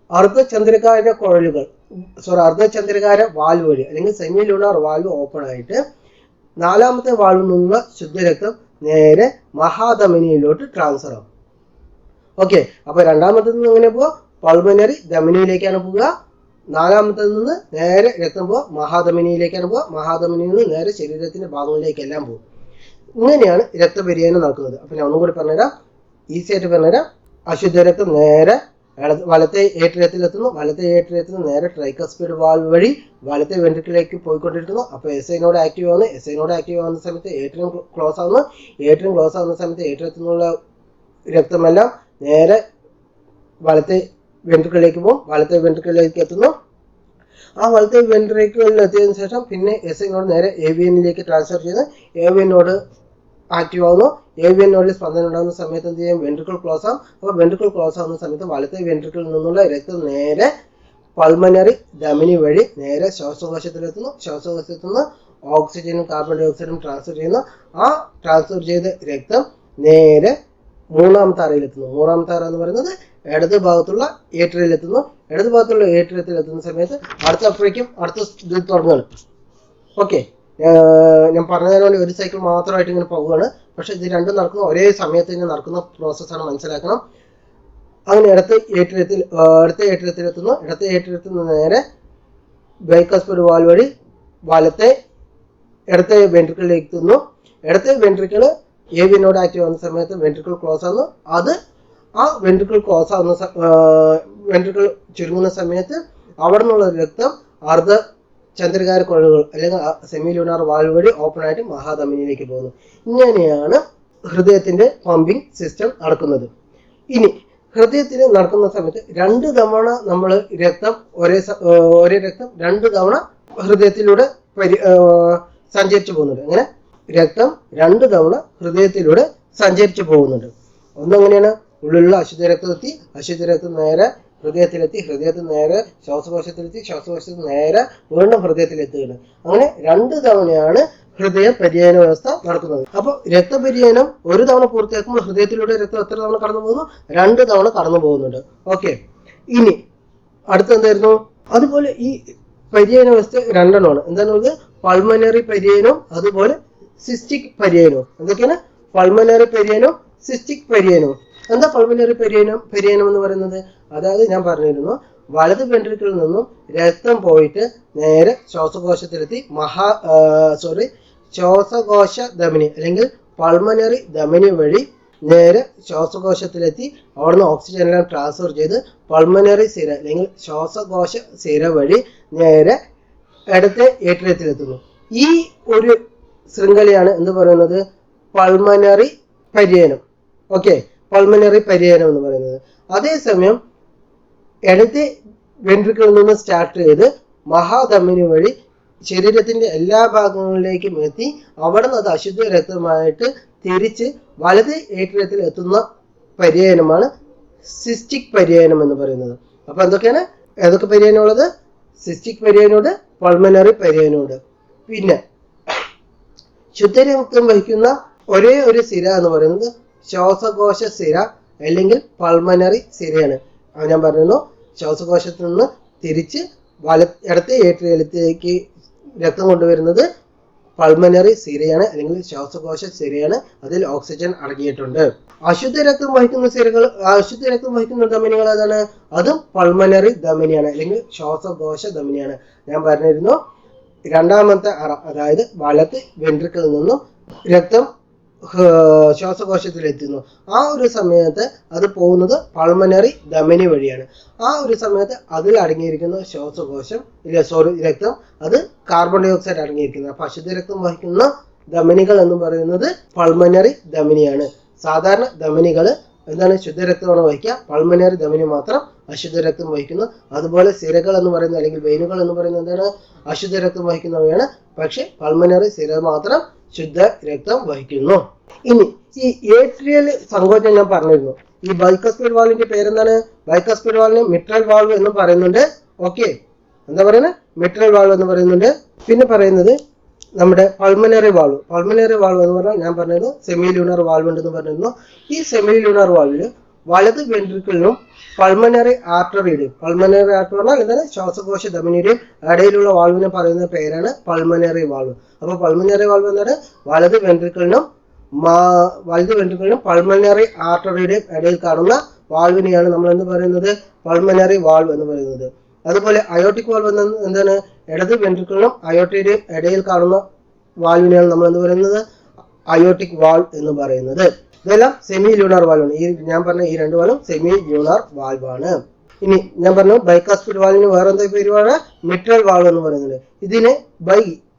അർദ്ധചന്ദ്രികാര വാൽവ് വഴി അല്ലെങ്കിൽ സെമി ലൂണാർ വാൽവ് ഓപ്പൺ ആയിട്ട് നാലാമത്തെ വാൽവിൽ നിന്നുള്ള ശുദ്ധരക്തം നേരെ മഹാധമനിയിലോട്ട് ട്രാൻസ്ഫർ ആവും. ഓക്കെ, അപ്പൊ രണ്ടാമത്തെ നിന്ന് എങ്ങനെ പോവുക? പൾമനറി ധമനിയിലേക്കാണ് പോവുക. നാലാമത്തതിൽ നിന്ന് നേരെ രക്തം പോവുക മഹാധമനിയിലേക്കാണ് പോവുക. മഹാധമനിയിൽ നിന്ന് നേരെ ശരീരത്തിന്റെ ഭാഗങ്ങളിലേക്കെല്ലാം പോകും. ഇങ്ങനെയാണ് രക്തപര്യനം നടക്കുന്നത്. അപ്പൊ ഞാൻ ഒന്നും കൂടി പറഞ്ഞുതരാം, ഈസി ആയിട്ട് പറഞ്ഞുതരാം. അശുദ്ധരക്തം നേരെ വലത്തെ ഏട്രിയത്തിലെത്തുന്നു. വലത്തെ ഏട്രിയത്തിൽ നിന്ന് നേരെ ട്രൈക്കസ്പിഡ് വാൽവ് വഴി വലത്തെ വെൻട്രിക്കിലേക്ക് പോയിക്കൊണ്ടിരിക്കുന്നു. അപ്പോൾ എസ് ഐനോട് ആക്റ്റീവ് ആവുന്നു. എസ് ഐനോട് ആക്റ്റീവ് ആവുന്ന സമയത്ത് ഏട്രിയം ക്ലോസ് ആവുന്നു. ഏട്രിയം ക്ലോസ് ആവുന്ന സമയത്ത് ഏട്രിയത്തിൽ നിന്നുള്ള രക്തമെല്ലാം നേരെ വലത്തെ വെൻട്രിക്കിളിലേക്ക് പോകും. വലത്തെ വെൻട്രിക്കിളിലേക്ക് എത്തുന്നു. ആ വലത്തെ വെൻട്രിക്കിളിൽ എത്തിയതിനു ശേഷം പിന്നെ എസ് ഐനോട് നേരെ എ വി എന്നിലേക്ക് ട്രാൻസ്ഫർ ചെയ്ത് എ വി എന്നോട് ആക്റ്റീവ് ആവുന്നു. എ വി എന്നോട് സ്പന്ദനം ഉണ്ടാകുന്ന സമയത്ത് എന്ത് ചെയ്യും? വെൻട്രിക്കിൾ ക്ലോസ് ആവും. അപ്പോൾ വെൻട്രിക്കിൾ ക്ലോസ് ആവുന്ന സമയത്ത് വലത്തെ വെൻട്രിക്കിളിൽ നിന്നുള്ള രക്തം നേരെ പൾമനറി ധമനി വഴി നേരെ ശ്വാസകോശത്തിലെത്തുന്നു. ശ്വാസകോശത്തിൽ നിന്ന് ഓക്സിജനും കാർബൺ ഡൈ ഓക്സൈഡും ട്രാൻസ്ഫർ ചെയ്യുന്നു. ആ ട്രാൻസ്ഫർ ചെയ്ത രക്തം നേരെ മൂന്നാമത്തെ അറയിലെത്തുന്നു. മൂന്നാമത്തെ അറ എന്ന് പറയുന്നത് ഇടത് ഭാഗത്തുള്ള ഏട്രിയത്തിലെത്തുന്നു. ഇടത് ഭാഗത്തുള്ള ഏട്രിയത്തിൽ എത്തുന്ന സമയത്ത് അടുത്ത ഇത് തുടങ്ങുകയാണ്. ഓക്കെ, ഞാൻ പറഞ്ഞതിന് വേണ്ടി ഒരു സൈക്കിൾ മാത്രമായിട്ട് ഇങ്ങനെ പോവുകയാണ്. പക്ഷെ ഇത് രണ്ടും നടക്കുന്ന ഒരേ സമയത്ത് തന്നെ നടക്കുന്ന പ്രോസസ്സാണ്, മനസ്സിലാക്കണം. അങ്ങനെ അടുത്ത ഏട്രിയത്തിലെത്തുന്നു. ഇടത്തെ ഏട്രിയത്തിൽ നിന്ന് നേരെ ബൈക്കസ്പിഡ് വാൽവ് വഴി ഇടത്തെ വെൻട്രിക്കിളിലേക്ക് എത്തുന്നു. ഇടത്തെ വെൻട്രിക്കിൾ എ വിനോട് ആക്റ്റീവ് ആവുന്ന സമയത്ത് വെൻട്രിക്കിൾ ക്ലോസ് ആവുന്നു. ആ വെൻട്രിക്കിൾ ക്ലോസ് ആവുന്ന വെൻട്രിക്കിൾ ചുരുങ്ങുന്ന സമയത്ത് അവിടെ നിന്നുള്ള രക്തം ചന്ദ്രികാര കുഴലുകൾ അല്ലെങ്കിൽ സെമി ലൂണാർ വാൽവ് വഴി ഓപ്പൺ ആയിട്ട് മഹാധമനിയിലേക്ക് പോകുന്നു. ഇങ്ങനെയാണ് ഹൃദയത്തിന്റെ പമ്പിംഗ് സിസ്റ്റം നടക്കുന്നത്. ഇനി ഹൃദയത്തിന് നടക്കുന്ന സമയത്ത് 2 തവണ നമ്മൾ ഒരേ രക്തം 2 തവണ ഹൃദയത്തിലൂടെ സഞ്ചരിച്ചു പോകുന്നുണ്ട്. അങ്ങനെ രക്തം 2 തവണ ഹൃദയത്തിലൂടെ സഞ്ചരിച്ചു പോകുന്നുണ്ട്. ഒന്നെങ്ങനെയാണ്? ഉള്ളിലുള്ള അശുദ്ധ രക്തമെത്തി, അശുദ്ധ രക്തം നേരെ ഹൃദയത്തിലെത്തി, ഹൃദയത്തിൽ നേരെ ശ്വാസകോശത്തിലെത്തി, ശ്വാസകോശത്തിൽ നേരെ വീണ്ടും ഹൃദയത്തിലെത്തുകയാണ്. അങ്ങനെ 2 തവണയാണ് ഹൃദയ പര്യന വ്യവസ്ഥ നടക്കുന്നത്. അപ്പോൾ രക്തപര്യനം 1 തവണ പൂർത്തിയാക്കുമ്പോൾ ഹൃദയത്തിലൂടെ രക്തം എത്ര തവണ കടന്നു പോകുന്നു? 2 തവണ കടന്നു പോകുന്നുണ്ട്. ഓക്കെ, ഇനി അടുത്ത എന്തായിരുന്നു? അതുപോലെ ഈ പര്യന വ്യവസ്ഥ 2 എണ്ണമാണ്. എന്താണുള്ളത്? പൾമനറി പര്യനവും അതുപോലെ സിസ്റ്റിക് പര്യനവും. എന്തൊക്കെയാണ്? പൾമനറി പര്യനവും സിസ്റ്റിക് പര്യനവും. എന്താ പൾമനറി പര്യനം എന്ന് പറയുന്നത്? അതായത് ഞാൻ വലത് വെൻട്രിക്കിളിൽ നിന്നും രക്തം പോയിട്ട് നേരെ ശ്വാസകോശത്തിലെത്തി ശ്വാസകോശ ധമനി അല്ലെങ്കിൽ പൾമനറി ധമനി വഴി നേരെ ശ്വാസകോശത്തിലെത്തി അവിടുന്ന് ഓക്സിജൻ എല്ലാം ട്രാൻസ്ഫർ ചെയ്ത് പൾമനറി സിര അല്ലെങ്കിൽ ശ്വാസകോശ സിര വഴി നേരെ ഇടത്തെ ഏട്രിയത്തിലെത്തുന്നു. ഈ ഒരു ശൃംഖലയാണ് എന്ത് പറയുന്നത്? പൾമനറി പര്യനം. ഓക്കെ, പൾമനറി പര്യനം എന്ന് പറയുന്നത്. അതേസമയം ഇടത്തെ വെൻട്രിക്കിളിൽ നിന്ന് സ്റ്റാർട്ട് ചെയ്ത് മഹാധമനി വഴി ശരീരത്തിന്റെ എല്ലാ ഭാഗങ്ങളിലേക്കും എത്തി അവിടെ നിന്ന് അത് അശുദ്ധ രക്തമായിട്ട് തിരിച്ച് വലത് ഏട്രിയത്തിൽ എത്തുന്ന പര്യനമാണ് സിസ്റ്റിക് പര്യനം എന്ന് പറയുന്നത്. അപ്പൊ ഏതൊക്കെ പര്യനമുള്ളത്? Cystic പര്യനമുണ്ട്, pulmonary പര്യനമുണ്ട്. പിന്നെ ശുദ്ധരക്തം വഹിക്കുന്ന ഒരേ ഒരു സിര എന്ന് പറയുന്നത് ശ്വാസകോശ സിര അല്ലെങ്കിൽ പൾമനറി സിരയാണ്. ഞാൻ പറഞ്ഞു, ശ്വാസകോശത്തിൽ നിന്ന് തിരിച്ച് ഇടത്തെ ഏട്രിയത്തിലേക്ക് രക്തം കൊണ്ടുവരുന്നത് പൾമനറി സിരയാണ് അല്ലെങ്കിൽ ശ്വാസകോശ സിരയാണ്. അതിൽ ഓക്സിജൻ അടങ്ങിയിട്ടുണ്ട്. അശുദ്ധ രക്തം വഹിക്കുന്ന ധമനികൾ ഏതാണ്? അതും പൾമനറി ധമനിയാണ് അല്ലെങ്കിൽ ശ്വാസകോശ ധമനിയാണ്. ഞാൻ പറഞ്ഞിരുന്നു, രണ്ടാമത്തെ അറ അതായത് വലത്ത് വെൻട്രിക്കിളിൽ നിന്നും രക്തം ശ്വാസകോശത്തിൽ എത്തുന്നു. ആ ഒരു സമയത്ത് അത് പോകുന്നത് പൾമനറി ധമനി വഴിയാണ്. ആ ഒരു സമയത്ത് അതിൽ അടങ്ങിയിരിക്കുന്ന രക്തം അത് കാർബൺ ഡൈ ഓക്സൈഡ് അടങ്ങിയിരിക്കുന്നത്. അപ്പൊ അശുദ്ധ രക്തം വഹിക്കുന്ന ധമനികൾ എന്ന് പറയുന്നത് പൾമനറി ധമനിയാണ്. സാധാരണ ധമനികൾ എന്താണ്? ശുദ്ധരക്തമാണ് വഹിക്കുക. പൾമനറി ധമനി മാത്രം അശുദ്ധ രക്തം വഹിക്കുന്നു. അതുപോലെ സിരകൾ എന്ന് പറയുന്നത് അല്ലെങ്കിൽ വെയിനുകൾ എന്ന് പറയുന്നത് എന്താണ്? അശുദ്ധ രക്തം വഹിക്കുന്നവയാണ്. പക്ഷെ പൾമനറി സിര മാത്രം ശുദ്ധ രക്തം വഹിക്കുന്നു. ഇനി ഈ ഏട്രിയൽ സങ്കോചം ഞാൻ പറഞ്ഞിരുന്നു. ഈ ബൈക്കസ്പിഡ് വാൾവിന്റെ പേരെന്താണ്? ബൈക്കസ്പിഡ് വാൾവിന് മിട്രൽ വാൾവ് എന്നും പറയുന്നുണ്ട്. ഓക്കെ, എന്താ പറയുന്നത്? മിട്രൽ വാൾവ് എന്ന് പറയുന്നുണ്ട്. പിന്നെ പറയുന്നത് നമ്മുടെ പൾമനറി വാൾവ്. പൾമനറി വാൾവ് എന്ന് പറഞ്ഞാൽ ഞാൻ പറഞ്ഞത് സെമി ലൂണർ വാൾവ് ഉണ്ടെന്ന് പറഞ്ഞിരുന്നു. ഈ സെമി ലൂണർ വാൾവില് വലത് വെൻട്രിക്കിളിനും പൾമനറി ആർട്ടറിയുടെയും, പൾമനറി ആർട്ടറി പറഞ്ഞാൽ എന്താണ്? ശ്വാസകോശ ധമനിയുടെയും ഇടയിലുള്ള വാൾവിനെ പറയുന്ന പേരാണ് പൾമനറി വാൾവ്. അപ്പൊ പൾമനറി വാൾവ് എന്താണ്? വലത് വെൻട്രിക്കിളിനും പൾമനറി ആർട്ടറിയുടെയും ഇടയിൽ കാണുന്ന വാൾവിനെയാണ് നമ്മൾ എന്ത് പറയുന്നത്? പൾമനറി വാൾവ് എന്ന് പറയുന്നത്. അതുപോലെ അയോട്ടിക് വാൾവ് എന്താണ്? ഇടത് വെൻട്രിക്കിളിനും അയോട്ടയുടെയും ഇടയിൽ കാണുന്ന വാൾവിനെയാണ് നമ്മൾ എന്ത് പറയുന്നത്? അയോട്ടിക് വാൾവ് എന്ന് പറയുന്നത്. ഇതെല്ലാം സെമി ലൂണർ വാൾവാണ്. ഈ ഞാൻ പറഞ്ഞ ഈ രണ്ട് വാൾവും സെമി ലൂണർ വാൾവാണ്. ഇനി ഞാൻ പറഞ്ഞു ബൈക്കാസ്പിഡ് വാൾവിന് വേറെ എന്താ പേരുമാണ്? മിട്രൽ വാൾവ് എന്ന് പറയുന്നത്. ഇതിന്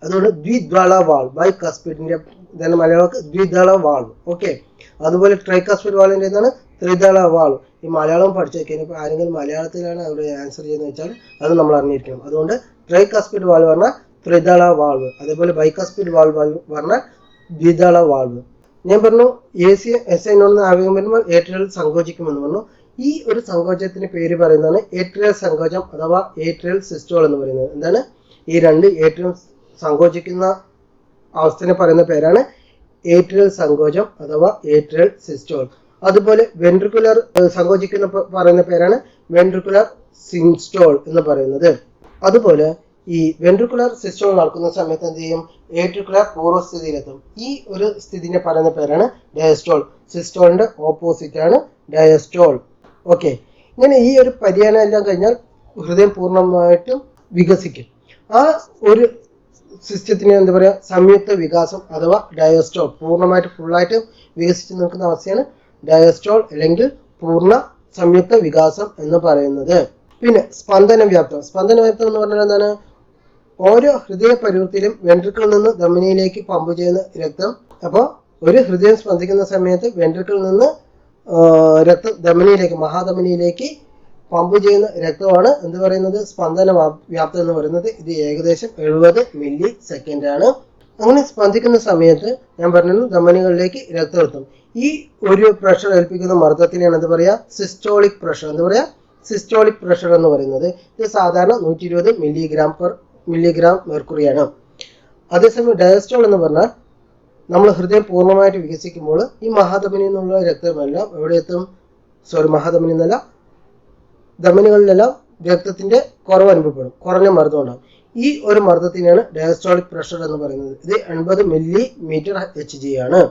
അതുകൊണ്ട് ദ്വിദള വാൾവ്. ബൈക്കാസ്പിഡിന്റെ ഇതാണ് മലയാളക്ക് ദ്വിദള വാൾവ്. ഓക്കെ, അതുപോലെ ട്രൈക്കാസ്പിഡ് വാൾവിന്റെ എന്താണ്? ത്രിദള വാൾവ്. ഈ മലയാളം പഠിച്ചു വെക്കാൻ ഇപ്പൊ ആരെങ്കിലും മലയാളത്തിലാണ് അവിടെ ആൻസർ ചെയ്യുന്നത് വെച്ചാൽ അത് നമ്മൾ അറിഞ്ഞിരിക്കണം. അതുകൊണ്ട് ട്രൈക്കാസ്പിഡ് വാൾവ് പറഞ്ഞാൽ ത്രിദള വാൾവ്, അതേപോലെ ബൈക്കാസ്പിഡ് വാൾവ് പറഞ്ഞാൽ ദ്വിദള വാൾവ്. ഞാൻ പറഞ്ഞു SI നോട് ആവേഗം വരുമ്പോൾ ഏട്രിയൽ സങ്കോചിക്കുമെന്ന് പറഞ്ഞു. ഈ ഒരു സങ്കോചത്തിന് പേര് പറയുന്നതാണ് ഏട്രിയൽ സങ്കോചം അഥവാ ഏട്രിയൽ സിസ്റ്റോൾ എന്ന് പറയുന്നത്. എന്താണ്? ഈ രണ്ട് ഏട്രിയം സങ്കോചിക്കുന്ന അവസ്ഥനെ പറയുന്ന പേരാണ് ഏട്രിയൽ സങ്കോചം അഥവാ ഏട്രിയൽ സിസ്റ്റോൾ. അതുപോലെ വെൻട്രിക്കുലർ സങ്കോചിക്കുന്ന പറയുന്ന പേരാണ് വെൻട്രിക്കുലർ സിൻസ്റ്റോൾ എന്ന് പറയുന്നത്. അതുപോലെ ഈ വെൻട്രിക്കുലർ സിസ്റ്റോൾ നടക്കുന്ന സമയത്ത് എന്ത് ചെയ്യും? ഏട്രിക്കുലർ പൂർവ്വസ്ഥിതിയിലെത്തും. ഈ ഒരു സ്ഥിതിനെ പറയുന്ന പേരാണ് ഡയസ്റ്റോൾ. സിസ്റ്റോളിന്റെ ഓപ്പോസിറ്റ് ആണ് ഡയസ്റ്റോൾ. ഓക്കെ, ഇങ്ങനെ ഈ ഒരു പര്യനം എല്ലാം കഴിഞ്ഞാൽ ഹൃദയം പൂർണ്ണമായിട്ടും വികസിക്കും. ആ ഒരു സിസ്റ്റത്തിന് എന്താ പറയുക? സംയുക്ത വികാസം അഥവാ ഡയസ്റ്റോൾ. പൂർണ്ണമായിട്ട് ഫുള്ളായിട്ട് വികസിച്ച് നിൽക്കുന്ന അവസ്ഥയാണ് ഡയസ്റ്റോൾ അല്ലെങ്കിൽ പൂർണ്ണ സംയുക്ത വികാസം എന്ന് പറയുന്നത്. പിന്നെ സ്പന്ദന വ്യാപ്തം. സ്പന്ദന വ്യാപ്തം എന്ന് പറഞ്ഞാൽ എന്താണ്? ഓരോ ഹൃദയ പരിവൃത്തിയിലും വെൻട്രിക്കിളിൽ നിന്ന് ധമനിയിലേക്ക് പമ്പ് ചെയ്യുന്ന രക്തം. അപ്പോൾ ഒരു ഹൃദയം സ്പന്ദിക്കുന്ന സമയത്ത് വെൻട്രിക്കിളിൽ നിന്ന് രക്തം ധമനിയിലേക്ക്, മഹാധമനിയിലേക്ക് പമ്പ് ചെയ്യുന്ന രക്തമാണ് എന്ത് പറയുന്നത്? സ്പന്ദന വ്യാപ്തം എന്ന് പറയുന്നത്. ഇത് ഏകദേശം 70 മില്ലി സെക്കൻഡ് ആണ്. അങ്ങനെ സ്പന്ദിക്കുന്ന സമയത്ത് ഞാൻ പറഞ്ഞിരുന്നു ധമനികളിലേക്ക് രക്തം എത്തും. ഈ ഒരു പ്രഷർ ഏൽപ്പിക്കുന്ന മർദ്ദത്തിനെയാണ് എന്ത് പറയാ? Systolic pressure. എന്താ പറയാ? സിസ്റ്റോളിക് പ്രഷർ എന്ന് പറയുന്നത്. ഇത് സാധാരണ 120 മില്ലിഗ്രാം മെർക്കുറിയാണ്. അതേസമയം ഡയസ്റ്റോൾ എന്ന് പറഞ്ഞാൽ നമ്മൾ ഹൃദയം പൂർണ്ണമായിട്ട് വികസിക്കുമ്പോൾ ഈ മഹാധമനിയിൽ നിന്നുള്ള രക്തമെല്ലാം എവിടെ എത്തും? മഹാധമനി എന്നല്ല, ധമനികളിലെല്ലാം രക്തത്തിന്റെ കുറവ് അനുഭവപ്പെടും, കുറഞ്ഞ മർദ്ദം ഉണ്ടാകും. ഈ ഒരു മർദ്ദത്തിനെയാണ് ഡയസ്റ്റോളിക് പ്രഷർ എന്ന് പറയുന്നത്. ഇത് 80 മില്ലിമീറ്റർ HG ആണ്.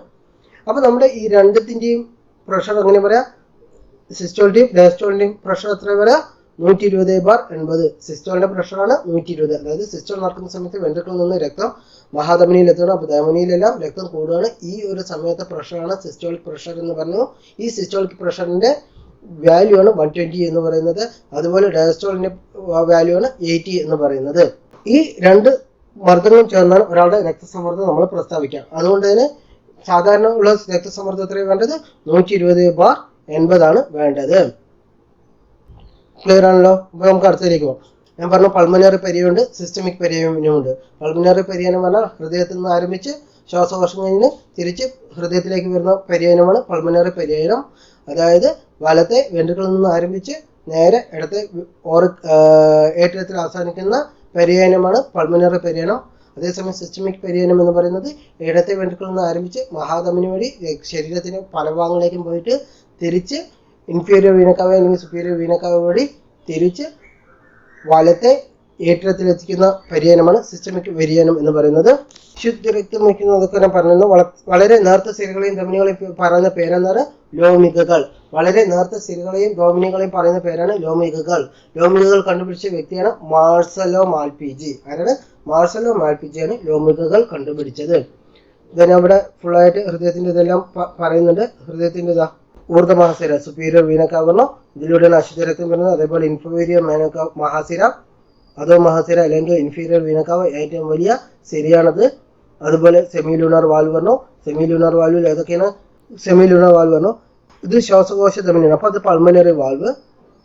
അപ്പൊ നമ്മുടെ ഈ രണ്ടത്തിന്റെയും പ്രഷർ എങ്ങനെ പറയാം? സിസ്റ്റോളിന്റെയും ഡയസ്റ്റോളിന്റെയും പ്രഷർ എത്ര പറയാം? 120/80. സിസ്റ്റോളിന്റെ പ്രഷറാണ് 120. അതായത് സിസ്റ്റോൾ നടക്കുന്ന സമയത്ത് വെൻട്രിക്കിളിൽ നിന്ന് രക്തം മഹാധമനിയിൽ എത്തണം. അപ്പൊ ധമനിയിലെല്ലാം രക്തം കൂടുകയാണ്. ഈ ഒരു സമയത്തെ പ്രഷറാണ് സിസ്റ്റോളിക് പ്രഷർ എന്ന് പറഞ്ഞു. ഈ സിസ്റ്റോളിക് പ്രഷറിന്റെ വാല്യൂ ആണ് 120 എന്ന് പറയുന്നത്. അതുപോലെ ഡയസ്റ്റോളിന്റെ വാല്യൂ ആണ് 80 എന്ന് പറയുന്നത്. ഈ രണ്ട് മർദ്ദങ്ങളും ചേർന്നാണ് ഒരാളുടെ രക്തസമ്മർദ്ദം നമ്മൾ പ്രസ്താവിക്കാം. അതുകൊണ്ട് തന്നെ സാധാരണ ഉള്ള രക്തസമ്മർദ്ദം എത്രയാണ് വേണ്ടത്? 120/80 ആണ് വേണ്ടത്. ക്ലിയർ ആണല്ലോ? അപ്പൊ നമുക്ക് അടുത്തതിലേക്ക് പോകാം. ഞാൻ പറഞ്ഞു പൾമനറി പെരിയനുണ്ട്, സിസ്റ്റമിക് പെരിയനുമുണ്ട്. പൾമനറി പെരിയനം പറഞ്ഞാൽ ഹൃദയത്തിൽ നിന്ന് ആരംഭിച്ച് ശ്വാസകോശം കഴിഞ്ഞ് തിരിച്ച് ഹൃദയത്തിലേക്ക് വരുന്ന പെരിയനമാണ് പൾമനറി പെരിയനം. അതായത് വലത്തെ വെൻട്രിക്കിളിൽ നിന്ന് ആരംഭിച്ച് നേരെ ഇടത്തെ ഏട്രിയത്തിൽ അവസാനിക്കുന്ന പെരിയനമാണ് പൾമനറി പെരിയനം. അതേസമയം സിസ്റ്റമിക് പെരിയനം എന്ന് പറയുന്നത് ഇടത്തെ വെൻട്രിക്കിളിൽ നിന്ന് ആരംഭിച്ച് മഹാധമനി വഴി ശരീരത്തിന് പല ഭാഗങ്ങളിലേക്കും പോയിട്ട് തിരിച്ച് ഇൻഫീരിയർ വീനക്കാവ അല്ലെങ്കിൽ സുപ്പീരിയർ വീനക്കാവ വഴി തിരിച്ച് വലത്തെ ഏട്രിയത്തിൽ എത്തിക്കുന്ന പെരിയനമാണ് സിസ്റ്റമിക് പെരിയനം എന്ന് പറയുന്നത്. ശുദ്ധരക്തം വയ്ക്കുന്നതൊക്കെ ഞാൻ പറഞ്ഞിരുന്നു. വളരെ നേർത്ത സിരകളെയും ധമനികളെയും പറയുന്ന പേരെന്താണ്? ലോമികകൾ. വളരെ നേർത്ത സിരകളെയും ധമനികളെയും പറയുന്ന പേരാണ് ലോമികകൾ. ലോമികകൾ കണ്ടുപിടിച്ച വ്യക്തിയാണ് മാർസലോ മാൽപിജി. ആരാണ്? മാർസലോ മാൽപിജി ആണ് ലോമികകൾ കണ്ടുപിടിച്ചത്. ഇതന്നെ അവിടെ ഫുള്ളായിട്ട് ഹൃദയത്തിന്റെ ഇതെല്ലാം പറയുന്നുണ്ട്. ഹൃദയത്തിന്റെ ഊർദ്ധമഹാസിര, സുപ്പീരിയർ വീനക്കാവ, ഇതിലൂടെയാണ് അശുദ്ധരക്തം വരുന്നത്. അതേപോലെ ഇൻഫീരിയർ മഹാസിര, അതോ മഹാസിര അല്ലെങ്കിൽ ഇൻഫീരിയർ വീനക്കാവ ഏറ്റവും വലിയ സിരയാണത്. അതുപോലെ സെമി ലൂണർ വാൽവ് പറഞ്ഞു. സെമി ലൂണർ വാൽവിൽ ഏതൊക്കെയാണ്? സെമി ലൂണർ വാൽവ് പറഞ്ഞു. ഇത് ശ്വാസകോശ ധമനിയാണ്. അപ്പൊ അത് പൾമനറി വാൽവ്.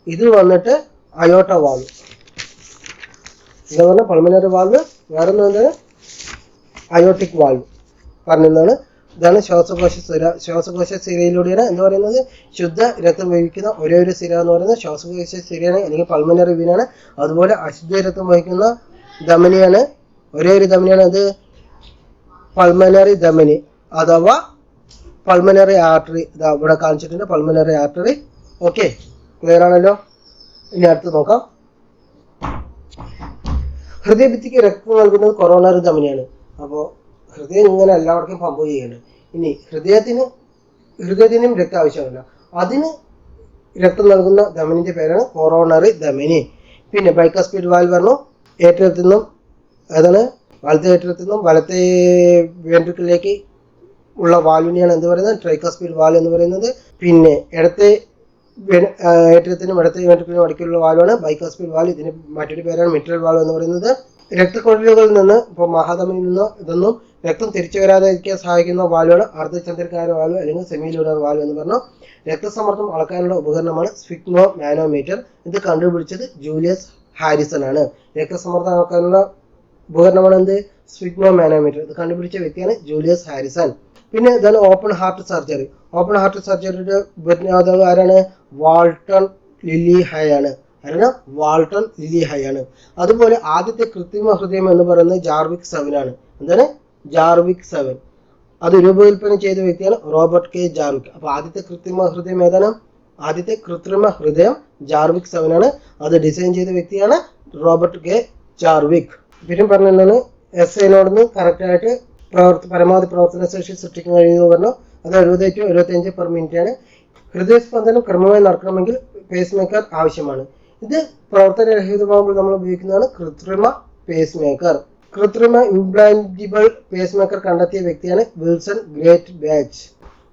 ഇത് വന്നിട്ട് അയോട്ട വാൽവ്. എന്താ പറഞ്ഞാൽ പൾമനറി വാൽവ്. വേറെ എന്താണ്? Aortic valve. പറഞ്ഞതാണ്. ഇതാണ് ശ്വാസകോശ സിരയിലൂടെയാണ് എന്ന് പറയുന്നത് ശുദ്ധ രക്തം വഹിക്കുന്ന ഒരേ ഒരു സിര എന്ന് പറയുന്നത് ശ്വാസകോശ സിരയാണ്, അല്ലെങ്കിൽ പൾമനറി വീനാണ്. അതുപോലെ അശുദ്ധ രക്തം വഹിക്കുന്ന ധമനിയാണ്, ഒരേ ഒരു ധമനിയാണ്, അത് പൾമനറി ധമനി അഥവാ പൾമനറി ആർട്ടറി. ഇതാ ഇവിടെ കാണിച്ചിട്ടുണ്ട് പൾമനറി ആർട്ടറി. ഓക്കെ, ക്ലിയർ ആണല്ലോ. ഇനി അടുത്ത് നോക്കാം. ഹൃദയഭിത്തിക്ക് രക്തം നൽകുന്നത് കൊറോണറി ധമനിയാണ്. അപ്പോൾ ഹൃദയം ഇങ്ങനെ എല്ലാവർക്കും പമ്പ് ചെയ്യുന്നുണ്ട്. ഇനി ഹൃദയത്തിനും രക്തം ആവശ്യമില്ല, അതിന് രക്തം നൽകുന്ന ധമനിന്റെ പേരാണ് കൊറോണറി ധമനി. പിന്നെ ബൈക്കാസ്പീഡ് വാൽവ് പറഞ്ഞു, ഏറ്റത്തിൽ നിന്നും അതാണ് വലത്തെ ഏറ്റത്തിൽ നിന്നും വലത്തെ വെൻട്രിക്കിളിലേക്ക് ഉള്ള വാൽവിനെയാണ് എന്ത് പറയുന്നത്, ട്രൈക്കാസ്പീഡ് വാൽവ് എന്ന് പറയുന്നത്. പിന്നെ ഇടത്തെ ഏറ്റത്തിനും ഇടത്തെ വെൻട്രിക്കിളിനും ഇടയ്ക്കുള്ള വാൽവാണ് ബൈക്കാസ്പീഡ് വാൽവ്. ഇതിന് മറ്റൊരു പേരാണ് മിട്രൽ വാൽവ് എന്ന് പറയുന്നത്. രക്തക്കുഴലുകളിൽ നിന്ന് ഇപ്പോൾ മഹാധമനിയിൽ നിന്ന് ഇതൊന്നും രക്തം തിരിച്ചു വരാതിരിക്കാൻ സഹായിക്കുന്ന വാൽവാണ് അർദ്ധചന്ദ്രക്കാര വാൽവ് അല്ലെങ്കിൽ സെമിലൂണർ വാൽവ് എന്ന് പറഞ്ഞു. രക്തസമ്മർദ്ദം അളക്കാനുള്ള ഉപകരണമാണ് സ്ഫിഗ്മോ മാനോമീറ്റർ. ഇത് കണ്ടുപിടിച്ചത് ജൂലിയസ് ഹാരിസൺ ആണ്. രക്തസമ്മർദ്ദം അളക്കാനുള്ള ഉപകരണമാണ് എന്ത്, സ്ഫിഗ്മോ മാനോമീറ്റർ. ഇത് കണ്ടുപിടിച്ച വ്യക്തിയാണ് ജൂലിയസ് ഹാരിസൺ. പിന്നെ ഇതാണ് open heart surgery. Open heart സർജറിയുടെ ഉപജ്ഞാതാവ് ആരാണ്, വാൾട്ടൺ ലില്ലി ഹൈ ആണ്. വാൾട്ടൺ ലില്ലി ഹൈ ആണ്. അതുപോലെ ആദ്യത്തെ കൃത്രിമ ഹൃദയം എന്ന് പറയുന്നത് ജാർവിക് 7 ആണ്. എന്താണ്, ജാർവിക് 7. അത് രൂപകൽപ്പന ചെയ്ത വ്യക്തിയാണ് റോബർട്ട് കെ ജാർവിക്. അപ്പൊ ആദ്യത്തെ കൃത്രിമ ഹൃദയം ഏതാണ്, ആദ്യത്തെ കൃത്രിമ ഹൃദയം ജാർവിക് 7 ആണ്. അത് ഡിസൈൻ ചെയ്ത വ്യക്തിയാണ് റോബർട്ട് കെ ജാർവിക്. പിന്നെ പറഞ്ഞതാണ് SI-നോടൊന്ന് കറക്റ്റായിട്ട് പരമാവധി പ്രവർത്തന ശേഷി സൃഷ്ടിക്കാൻ കഴിയുമെന്ന് പറഞ്ഞു. അത് 70 to 75 per minute ആണ്. ഹൃദയസ്പന്ദനം ക്രമമായി നടക്കണമെങ്കിൽ പേസ് മേക്കർ ആവശ്യമാണ്. ഇത് പ്രവർത്തനരഹിതമാകുമ്പോൾ നമ്മൾ ഉപയോഗിക്കുന്നതാണ് കൃത്രിമ പേസ് മേക്കർ. കൃത്രിമ ഇംപ്ലാന്റബിൾ പേസ് മേക്കർ കണ്ടെത്തിയ വ്യക്തിയാണ് വിൽസൺ ഗ്രേറ്റ് ബാച്ച്.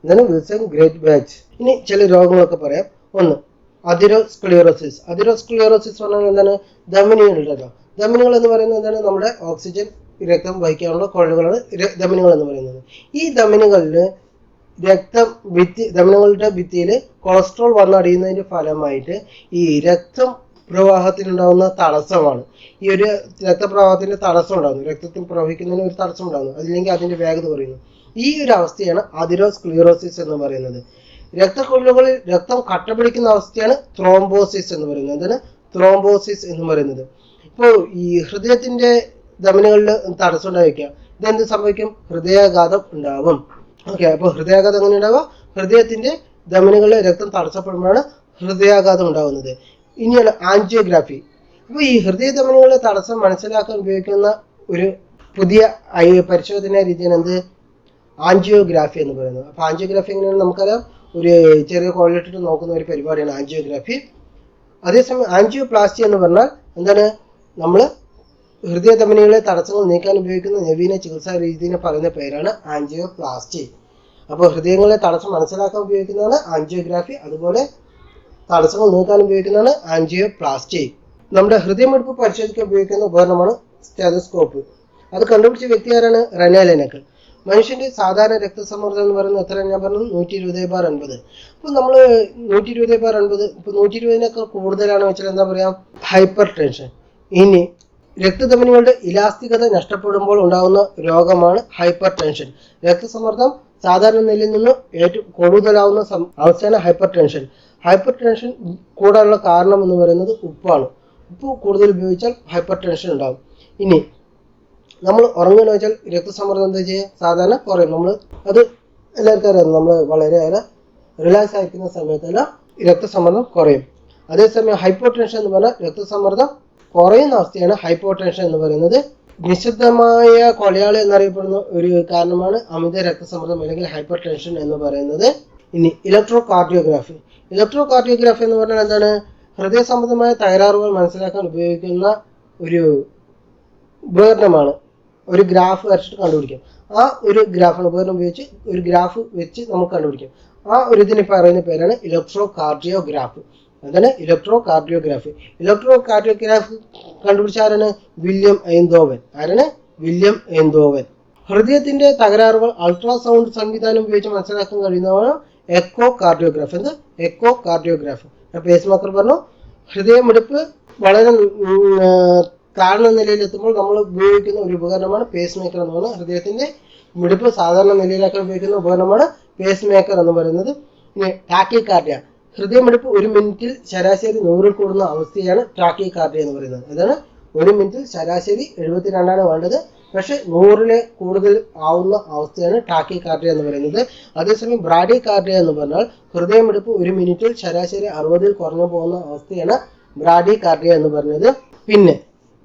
എന്താണ് വിൽസൺ ഗ്രേറ്റ് ബാച്ച്. ഇനി ചില രോഗങ്ങളൊക്കെ പറയാം. ഒന്ന്, അതിറോസ്ക്ലിയറോസിസ്. അതിറോസ്ക്ലിയറോസിസ് പറഞ്ഞാൽ എന്താണ്, ധമനികളുണ്ടല്ലോ. ധമനികൾ എന്ന് പറയുന്നത് എന്താണ്, നമ്മുടെ ഓക്സിജൻ രക്തം വഹിക്കാനുള്ള കുഴലുകളാണ് ധമനികൾ എന്ന് പറയുന്നത്. ഈ ധമനികളിൽ ധമനികളുടെ ഭിത്തിയിൽ കൊളസ്ട്രോൾ വന്നടിയുന്നതിന്റെ ഫലമായിട്ട് ഈ രക്തം പ്രവാഹത്തിനുണ്ടാകുന്ന തടസ്സമാണ്. ഈ ഒരു രക്തപ്രവാഹത്തിന്റെ തടസ്സം ഉണ്ടാകുന്നു, രക്തത്തിൽ പ്രവഹിക്കുന്നതിന് ഒരു തടസ്സം ഉണ്ടാകുന്നു, അതില്ലെങ്കിൽ അതിന്റെ വേഗത കുറയുന്നു. ഈ ഒരു അവസ്ഥയാണ് അതിറോസ്ക്ലിയറോസിസ് എന്ന് പറയുന്നത്. രക്തക്കൊള്ളുകളിൽ രക്തം കട്ടപിടിക്കുന്ന അവസ്ഥയാണ് ത്രോംബോസിസ് എന്ന് പറയുന്നത്. എന്താണ് ത്രോംബോസിസ് എന്ന് പറയുന്നത്? ഇപ്പോൾ ഈ ഹൃദയത്തിന്റെ ധമനികളിൽ തടസ്സം ഉണ്ടായിരിക്കുക, ഇതെന്ത് സംഭവിക്കും, ഹൃദയാഘാതം ഉണ്ടാവും. ഓക്കെ, അപ്പോൾ ഹൃദയാഘാതം എങ്ങനെ ഉണ്ടാവുക, ഹൃദയത്തിന്റെ ധമനികളിലെ രക്തം തടസ്സപ്പെടുമ്പോഴാണ് ഹൃദയാഘാതം ഉണ്ടാകുന്നത്. ഇനിയാണ് ആൻജിയോഗ്രാഫി. അപ്പോൾ ഈ ഹൃദയ ധമനികളുടെ തടസ്സം മനസ്സിലാക്കാൻ ഉപയോഗിക്കുന്ന ഒരു പുതിയ പരിശോധനാ രീതിയാണ് എന്ത്, ആൻജിയോഗ്രാഫി എന്ന് പറയുന്നത്. അപ്പോൾ ആൻജിയോഗ്രാഫി എങ്ങനെയാണ് നമുക്കറിയാം, ഒരു ചെറിയ കോളിലിട്ടിട്ട് നോക്കുന്ന ഒരു പരിപാടിയാണ് ആൻജിയോഗ്രാഫി. അതേസമയം ആൻജിയോപ്ലാസ്റ്റി എന്ന് പറഞ്ഞാൽ എന്താണ്, നമ്മൾ ഹൃദയധമനികളെ തടസ്സങ്ങൾ നീക്കാൻ ഉപയോഗിക്കുന്ന നവീന ചികിത്സാ രീതിയെ പറയുന്ന പേരാണ് ആൻജിയോപ്ലാസ്റ്റി. അപ്പോൾ ഹൃദയങ്ങളെ തടസ്സം മനസ്സിലാക്കാൻ ഉപയോഗിക്കുന്നതാണ് ആൻജിയോഗ്രാഫി, അതുപോലെ തടസ്സങ്ങൾ നീക്കാൻ ഉപയോഗിക്കുന്നതാണ് ആൻജിയോപ്ലാസ്റ്റി. നമ്മുടെ ഹൃദയമിടിപ്പ് പരിശോധിക്കാൻ ഉപയോഗിക്കുന്ന ഉപകരണമാണ് സ്റ്റെതസ്കോപ്പ്. അത് കണ്ടുപിടിച്ച വ്യക്തി ആരാണ്, റെനെ ലെനക്ക്. മനുഷ്യന്റെ സാധാരണ രക്തസമ്മർദ്ദം എന്ന് പറയുന്നത് എത്ര, ഞാൻ പറഞ്ഞത് 120/80. അപ്പോൾ നമ്മൾ 120/80, ഇപ്പോൾ 120-നേക്കാൾ കൂടുതലാണ് വെച്ചാൽ എന്താ പറയാ, ഹൈപ്പർ ടെൻഷൻ. ഇനി രക്തധമനികളുടെ ഇലാസ്തികത നഷ്ടപ്പെടുമ്പോൾ ഉണ്ടാകുന്ന രോഗമാണ് ഹൈപ്പർ ടെൻഷൻ. രക്തസമ്മർദ്ദം സാധാരണ നിലയിൽ നിന്ന് ഏറ്റവും കൂടുതലാവുന്ന അവസ്ഥയാണ് ഹൈപ്പർ ടെൻഷൻ. ഹൈപ്പർ ടെൻഷൻ കൂടാനുള്ള കാരണം എന്ന് പറയുന്നത് ഉപ്പാണ്. ഉപ്പ് കൂടുതൽ ഉപയോഗിച്ചാൽ ഹൈപ്പർ ടെൻഷൻ ഉണ്ടാകും. ഇനി നമ്മൾ ഉറങ്ങുകയെന്ന് വെച്ചാൽ രക്തസമ്മർദ്ദം എന്താ ചെയ്യുക, സാധാരണ കുറയും. നമ്മൾ അത് എല്ലാവർക്കും അറിയാം, നമ്മൾ വളരെയേറെ റിലാക്സ് ആയിരിക്കുന്ന സമയത്തെല്ലാം രക്തസമ്മർദ്ദം കുറയും. അതേസമയം ഹൈപ്പോ ടെൻഷൻ എന്ന് പറഞ്ഞാൽ രക്തസമ്മർദ്ദം കുറയുന്ന അവസ്ഥയാണ് ഹൈപ്പോ ടെൻഷൻ എന്ന് പറയുന്നത്. നിശബ്ദമായ കൊലയാളി എന്നറിയപ്പെടുന്ന ഒരു കാരണമാണ് അമിത രക്തസമ്മർദ്ദം അല്ലെങ്കിൽ ഹൈപ്പർ ടെൻഷൻ എന്ന് പറയുന്നത്. ഇനി ഇലക്ട്രോ കാർഡിയോഗ്രാഫി. ഇലക്ട്രോ കാർഡിയോഗ്രാഫി എന്ന് പറഞ്ഞാൽ എന്താണ്, ഹൃദയ സംബന്ധമായ തകരാറുകൾ മനസ്സിലാക്കാൻ ഉപയോഗിക്കുന്ന ഒരു ഉപകരണമാണ്. ഒരു ഗ്രാഫ് വരച്ചിട്ട് കണ്ടുപിടിക്കാം. ആ ഒരു ഗ്രാഫാണ് ഉപകരണം ഉപയോഗിച്ച് ഒരു ഗ്രാഫ് വെച്ച് നമുക്ക് കണ്ടുപിടിക്കാം. ആ ഒരു ഇതിന് പറയുന്ന പേരാണ് ഇലക്ട്രോ കാർഡിയോഗ്രാഫ്. എന്താണ് ഇലക്ട്രോ കാർഡിയോഗ്രാഫി. ഇലക്ട്രോ കാർഡിയോഗ്രാഫി കണ്ടുപിടിച്ച ആരാണ്, വില്യം എയ്ൻതോവൻ. ആരാണ്, വില്യം എയ്ൻതോവൻ. ഹൃദയത്തിന്റെ തകരാറുകൾ അൾട്രാസൗണ്ട് സംവിധാനം ഉപയോഗിച്ച് മനസ്സിലാക്കാൻ കഴിയുന്നതാണ് എക്കോ കാർഡിയോഗ്രാഫ്. എന്ത്, എക്കോ കാർഡിയോഗ്രാഫ്. പേസ് മേക്കർ പറഞ്ഞു, ഹൃദയമിടിപ്പ് വളരെ താഴ്ന്ന നിലയിലെത്തുമ്പോൾ നമ്മൾ ഉപയോഗിക്കുന്ന ഒരു ഉപകരണമാണ് പേസ് മേക്കർ എന്ന് പറഞ്ഞാൽ ഹൃദയത്തിന്റെ മിടിപ്പ് സാധാരണ നിലയിലാക്കാൻ ഉപയോഗിക്കുന്ന ഉപകരണമാണ് പേസ് മേക്കർ എന്ന് പറയുന്നത്. ഇനി ടാക്കികാർഡിയ, ഹൃദയമിടിപ്പ് 1 മിനിറ്റിൽ ശരാശരി 100-ൽ കൂടുന്ന അവസ്ഥയാണ് ടാക്കികാർഡിയ എന്ന് പറയുന്നത്. അതാണ് 1 മിനിറ്റിൽ ശരാശരി 72 വേണ്ടത്, പക്ഷെ 100-ൽ കൂടുതൽ ആവുന്ന അവസ്ഥയാണ് ടാക്കികാർഡിയ എന്ന് പറയുന്നത്. അതേസമയം ബ്രാഡികാർഡിയ എന്ന് പറഞ്ഞാൽ ഹൃദയമിടിപ്പ് 1 മിനിറ്റിൽ ശരാശരി 60-ൽ കുറഞ്ഞു പോകുന്ന അവസ്ഥയാണ് ബ്രാഡികാർഡിയ എന്ന് പറയുന്നത്. പിന്നെ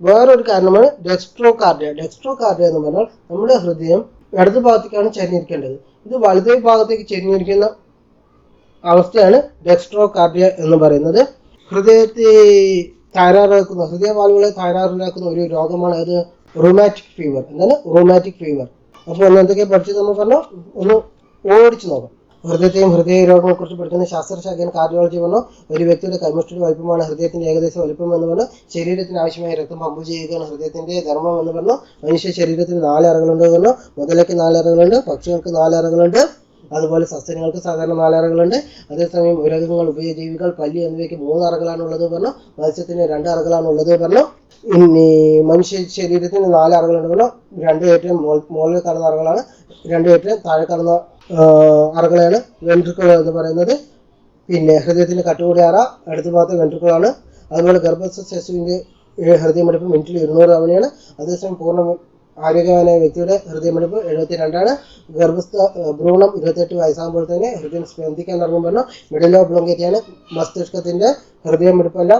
വേറൊരു കാരണമാണ് ഡെക്സ്ട്രോകാർഡിയ. ഡെക്സ്ട്രോകാർഡിയ എന്ന് പറഞ്ഞാൽ നമ്മുടെ ഹൃദയം ഇടതു ഭാഗത്തേക്കാണ് ചരിഞ്ഞിരിക്കേണ്ടത്, ഇത് വലതേ ഭാഗത്തേക്ക് ചരിഞ്ഞിരിക്കുന്ന അവസ്ഥയാണ് ഡെക്സ്ട്രോകാർഡിയ എന്ന് പറയുന്നത്. ഹൃദയത്തെ തകരാറാക്കുന്ന, ഹൃദയവാൽവുകളെ തകരാറിലാക്കുന്ന ഒരു രോഗമാണ് അത് റൂമാറ്റിക് ഫീവർ. എന്താണ് റൂമാറ്റിക് ഫീവർ? അപ്പോൾ എന്തൊക്കെ പഠിച്ചത് നമ്മൾ പറഞ്ഞു, ഒന്ന് ഓടിച്ചു നോക്കാം. ഹൃദയത്തെയും ഹൃദയ രോഗങ്ങളെ കുറിച്ച് പഠിക്കുന്ന ശാസ്ത്രശാഖയാണ് കാർഡിയോളജി. പറഞ്ഞു ഒരു വ്യക്തിയുടെ കൈമുഷ്ടിയുടെ വലിപ്പമാണ് ഹൃദയത്തിന്റെ ഏകദേശ വലിപ്പം എന്ന് പറഞ്ഞു. ശരീരത്തിന് ആവശ്യമായ രക്തം പമ്പ് ചെയ്യുകയാണ് ഹൃദയത്തിന്റെ ധർമ്മം എന്ന് പറഞ്ഞു. മനുഷ്യ ശരീരത്തിന് 4 അറകളുണ്ട് പറഞ്ഞു. മുതലയ്ക്ക് 4 അറകളുണ്ട്, പക്ഷികൾക്ക് 4 അറകളുണ്ട്, അതുപോലെ സസ്യങ്ങൾക്ക് സാധാരണ 4 അറകളുണ്ട്. അതേസമയം ഉരകങ്ങൾ, ഉഭയജീവികൾ, പല്ലി എന്നിവയ്ക്ക് 3 അറകളാണ് ഉള്ളത് പറഞ്ഞു. മത്സ്യത്തിന് 2 അറകളാണ് ഉള്ളത് പറഞ്ഞു. ഇനി മനുഷ്യ ശരീരത്തിന് 4 അറകളുണ്ട് പറഞ്ഞു. 2 ഏറ്റവും മുകളിൽ കാണുന്ന അറകളാണ്, 2 ഏറ്റവും താഴെ കാണുന്ന അറകളെയാണ് വെൻട്രിക്കിൾ എന്ന് പറയുന്നത്. പിന്നെ ഹൃദയത്തിന്റെ കട്ടുകൂടിയ അറ അടുത്ത ഭാഗത്തെ വെൻട്രിക്കിളാണ്. അതുപോലെ ഗർഭസ്ഥ ശിശുവിന്റെ ഹൃദയമിടിപ്പ് മിനിറ്റിൽ 200 തവണയാണ്. അതേസമയം പൂർണ്ണ ആരോഗ്യവാനായ വ്യക്തിയുടെ ഹൃദയമിടിപ്പ് 72ആണ്. ഗർഭസ്ഥ ഭ്രൂണം 28 വയസ്സാകുമ്പോൾ തന്നെ ഹൃദയം സ്പന്ദിക്കാൻ തുടങ്ങും പറഞ്ഞു. മിഡിലോ ഒബ്ലോങ്കേറ്റയാണ് മസ്തിഷ്കത്തിന്റെ ഹൃദയമിടിപ്പല്ല